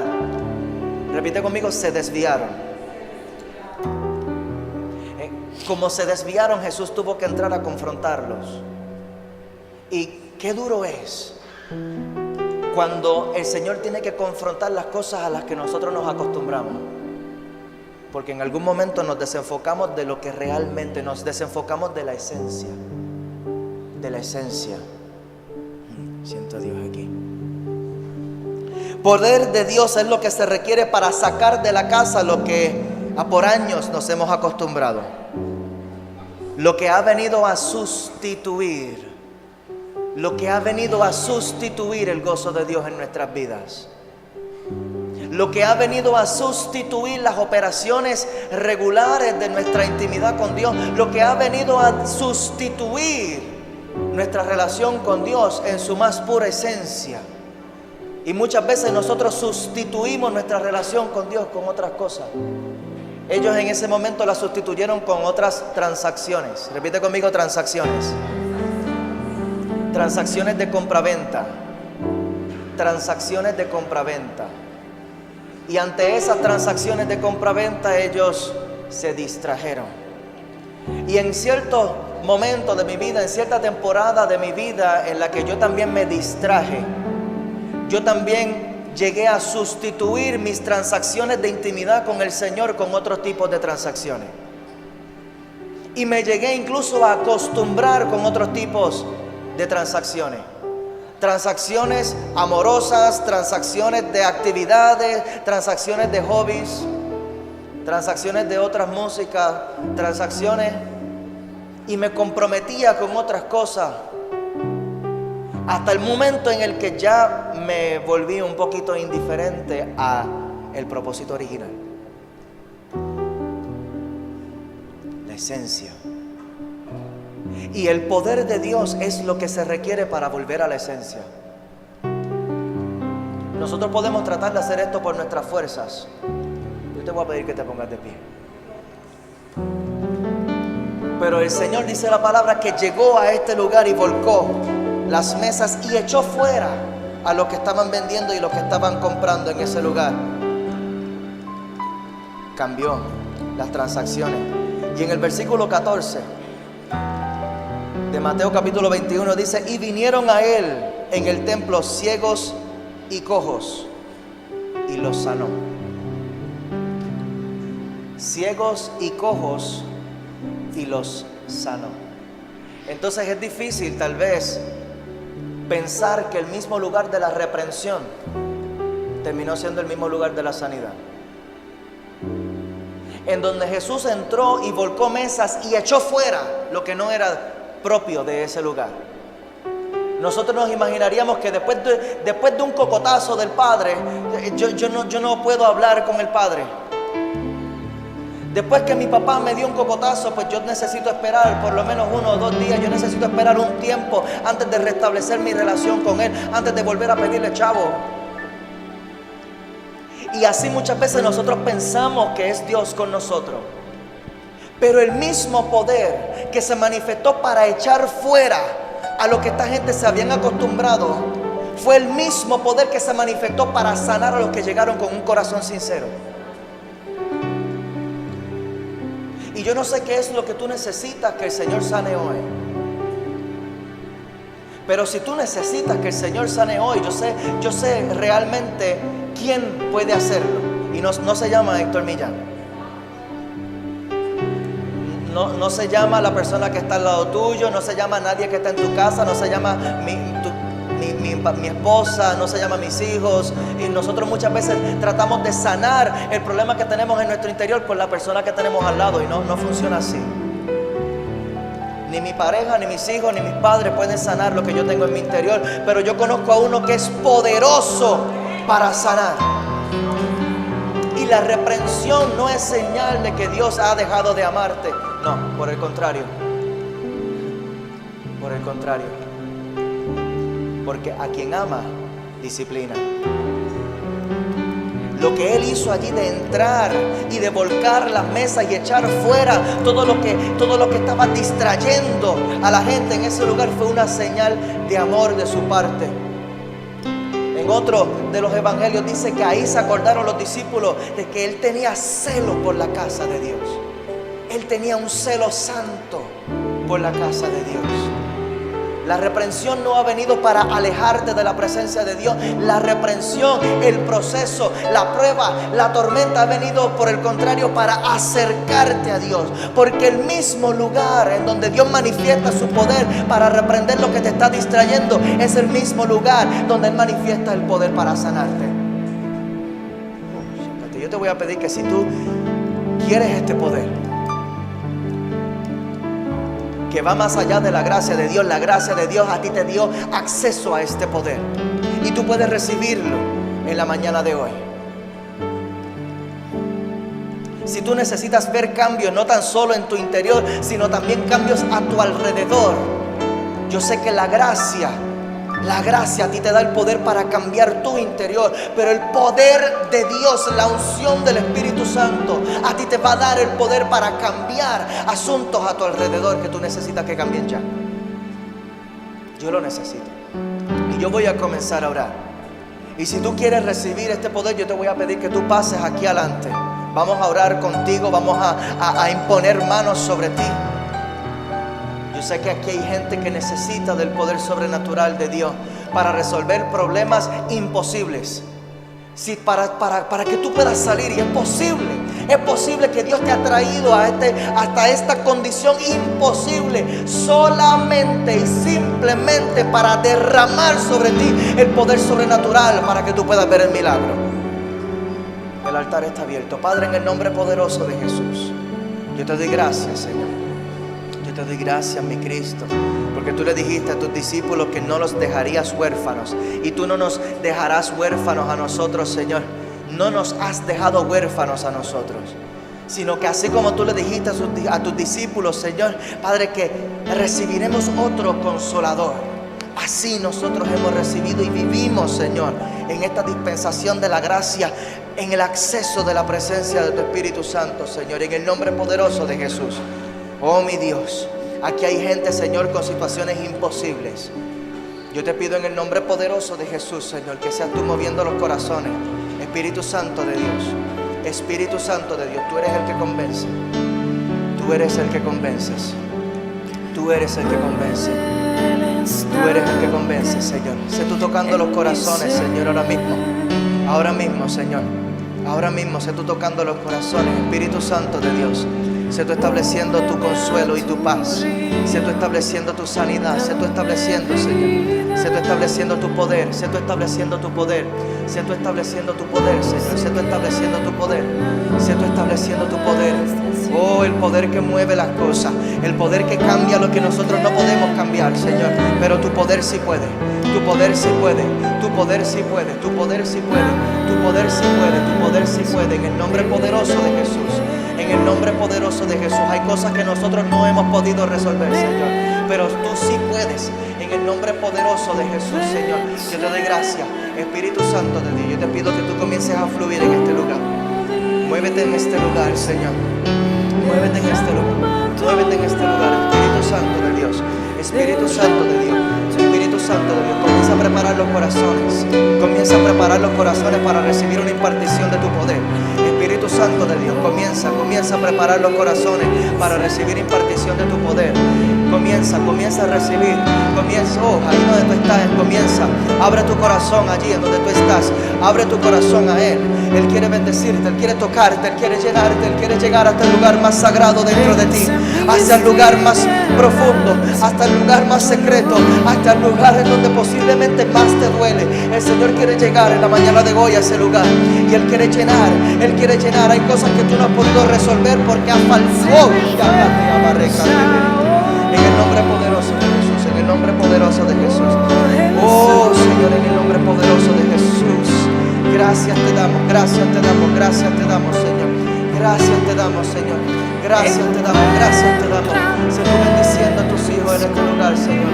Repite conmigo, se desviaron. Como se desviaron, Jesús tuvo que entrar a confrontarlos. Y qué duro es cuando el Señor tiene que confrontar las cosas a las que nosotros nos acostumbramos, porque en algún momento nos desenfocamos de lo que realmente, nos desenfocamos de la esencia. Siento a Dios aquí. Poder de Dios es lo que se requiere para sacar de la casa lo que por años nos hemos acostumbrado, lo que ha venido a sustituir el gozo de Dios en nuestras vidas, lo que ha venido a sustituir las operaciones regulares de nuestra intimidad con Dios, lo que ha venido a sustituir nuestra relación con Dios en su más pura esencia. Y muchas veces nosotros sustituimos nuestra relación con Dios con otras cosas. Ellos en ese momento la sustituyeron con otras transacciones. Repite conmigo, transacciones. Transacciones de compraventa. Transacciones de compraventa. Y ante esas transacciones de compraventa ellos se distrajeron. Y en cierto momento de mi vida, en cierta temporada de mi vida en la que yo también me distraje, yo también llegué a sustituir mis transacciones de intimidad con el Señor con otros tipos de transacciones. Y me llegué incluso a acostumbrar con otros tipos de transacciones. Transacciones amorosas, transacciones de actividades, transacciones de hobbies, transacciones de otras músicas, transacciones, y me comprometía con otras cosas. Hasta el momento en el que ya me volví un poquito indiferente a el propósito original. La esencia. Y el poder de Dios es lo que se requiere para volver a la esencia. Nosotros podemos tratar de hacer esto por nuestras fuerzas. Yo te voy a pedir que te pongas de pie. Pero el Señor dice la palabra que llegó a este lugar y volcó las mesas y echó fuera a los que estaban vendiendo y los que estaban comprando en ese lugar. Cambió las transacciones. Y en el versículo 14 de Mateo capítulo 21 dice: y vinieron a él en el templo ciegos y cojos y los sanó. Ciegos y cojos y los sanó. Entonces es difícil tal vez pensar que el mismo lugar de la reprensión terminó siendo el mismo lugar de la sanidad, en donde Jesús entró y volcó mesas y echó fuera lo que no era propio de ese lugar. Nosotros nos imaginaríamos que después de un cocotazo del Padre, yo no puedo hablar con el Padre. Después que mi papá me dio un cocotazo, pues yo necesito esperar por lo menos 1 o 2 días. Yo necesito esperar un tiempo antes de restablecer mi relación con él, antes de volver a pedirle chavo. Y así muchas veces nosotros pensamos que es Dios con nosotros. Pero el mismo poder que se manifestó para echar fuera a lo que esta gente se habían acostumbrado, fue el mismo poder que se manifestó para sanar a los que llegaron con un corazón sincero. Y yo no sé qué es lo que tú necesitas que el Señor sane hoy, Pero si tú necesitas que el Señor sane hoy, yo sé realmente quién puede hacerlo. Y no se llama Héctor Millán. No se llama la persona que está al lado tuyo, no se llama nadie que está en tu casa, no se llama mi esposa, no se llama mis hijos. Y nosotros muchas veces tratamos de sanar el problema que tenemos en nuestro interior con la persona que tenemos al lado, y no funciona así. Ni mi pareja, ni mis hijos, ni mis padres pueden sanar lo que yo tengo en mi interior, pero yo conozco a uno que es poderoso para sanar. Y la reprensión no es señal de que Dios ha dejado de amarte. No, por el contrario. Por el contrario. Porque a quien ama, disciplina. Lo que Él hizo allí de entrar y de volcar las mesas y echar fuera todo lo que estaba distrayendo a la gente en ese lugar fue una señal de amor de su parte. En otro de los evangelios dice que ahí se acordaron los discípulos de que Él tenía celo por la casa de Dios. Él tenía un celo santo por la casa de Dios. La reprensión no ha venido para alejarte de la presencia de Dios. La reprensión, el proceso, la prueba, la tormenta ha venido por el contrario para acercarte a Dios. Porque el mismo lugar en donde Dios manifiesta su poder para reprender lo que te está distrayendo es el mismo lugar donde Él manifiesta el poder para sanarte. Yo te voy a pedir que si tú quieres este poder, que va más allá de la gracia de Dios. La gracia de Dios a ti te dio acceso a este poder y tú puedes recibirlo en la mañana de hoy. Si tú necesitas ver cambios, no tan solo en tu interior, sino también cambios a tu alrededor, yo sé que la gracia a ti te da el poder para cambiar tu interior, pero el poder de Dios, la unción del Espíritu Santo, a ti te va a dar el poder para cambiar asuntos a tu alrededor que tú necesitas que cambien ya. Yo lo necesito y yo voy a comenzar a orar. Y si tú quieres recibir este poder, yo te voy a pedir que tú pases aquí adelante. Vamos a orar contigo, vamos a imponer manos sobre ti. Yo sé que aquí hay gente que necesita del poder sobrenatural de Dios para resolver problemas imposibles. Sí, para que tú puedas salir, y es posible que Dios te ha traído hasta esta condición imposible solamente y simplemente para derramar sobre ti el poder sobrenatural para que tú puedas ver el milagro. El altar está abierto. Padre, en el nombre poderoso de Jesús, yo te doy gracias, Señor. Yo te doy gracias, mi Cristo, porque tú le dijiste a tus discípulos que no los dejarías huérfanos, y tú no nos dejarás huérfanos a nosotros, Señor. No nos has dejado huérfanos a nosotros, sino que así como tú le dijiste a tus discípulos, Señor, Padre, que recibiremos otro consolador. Así nosotros hemos recibido y vivimos, Señor, en esta dispensación de la gracia, en el acceso de la presencia de tu Espíritu Santo, Señor, en el nombre poderoso de Jesús. Oh, mi Dios, aquí hay gente, Señor, con situaciones imposibles. Yo te pido en el nombre poderoso de Jesús, Señor, que seas tú moviendo los corazones. Espíritu Santo de Dios, Espíritu Santo de Dios, tú eres el que convence. Tú eres el que convences. Tú eres el que convence. Tú eres el que convence, Señor. Sé tú tocando los corazones, Señor, ahora mismo. Ahora mismo, Señor. Ahora mismo, sé tú tocando los corazones, Espíritu Santo de Dios. Sé tú estableciendo tu consuelo y tu paz. Sé tú estableciendo tu sanidad. Sé tú estableciendo, Señor. Sé tú estableciendo tu poder. Sé tú estableciendo tu poder. Sé tú estableciendo tu poder, Señor. Sé tú estableciendo tu poder. Sé tú estableciendo tu poder. Oh, el poder que mueve las cosas. El poder que cambia lo que nosotros no podemos cambiar, Señor. Pero tu poder sí puede. Tu poder sí puede. Tu poder sí puede. Tu poder sí puede. Tu poder sí puede. Tu poder sí puede. En el nombre poderoso de Jesús. En el nombre poderoso de Jesús. Hay cosas que nosotros no hemos podido resolver, Señor, pero tú sí puedes. En el nombre poderoso de Jesús, Señor, yo te doy gracias. Espíritu Santo de Dios, yo te pido que tú comiences a fluir en este lugar. Muévete en este lugar, Señor. Muévete en este lugar. Muévete en este lugar, Espíritu Santo de Dios. Espíritu Santo de Dios. Espíritu Santo de Dios, comienza a preparar los corazones. Comienza a preparar los corazones para recibir una impartición de tu poder. Espíritu Santo de Dios, comienza a preparar los corazones para recibir impartición de tu poder. Comienza a recibir. Ahí donde tú estás, comienza. Abre tu corazón allí en donde tú estás. Abre tu corazón a Él. Él quiere bendecirte, Él quiere tocarte, Él quiere llenarte, Él quiere llegar hasta el lugar más sagrado dentro de ti, hasta el lugar más profundo, hasta el lugar más secreto, hasta el lugar en donde posiblemente más te duele. El Señor quiere llegar en la mañana de hoy a ese lugar y Él quiere llenar, Él quiere llenar. Hay cosas que tú no has podido resolver porque han faltado. En el nombre poderoso de Jesús, en el nombre poderoso de Jesús. Oh Señor, en el nombre poderoso de Jesús. Gracias te damos, gracias te damos, gracias te damos, Señor. Gracias te damos, Señor. Gracias te damos, gracias te damos. Sé tú bendiciendo a tus hijos en este lugar, Señor.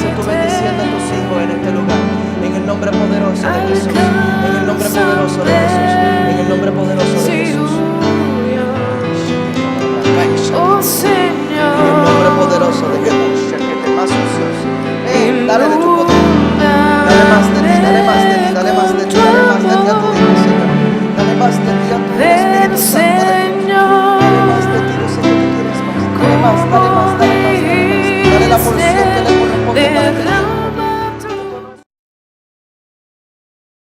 Sé tú bendiciendo a tus hijos en este lugar. En el nombre poderoso de Jesús. En el nombre poderoso de Jesús. En el nombre poderoso de Jesús.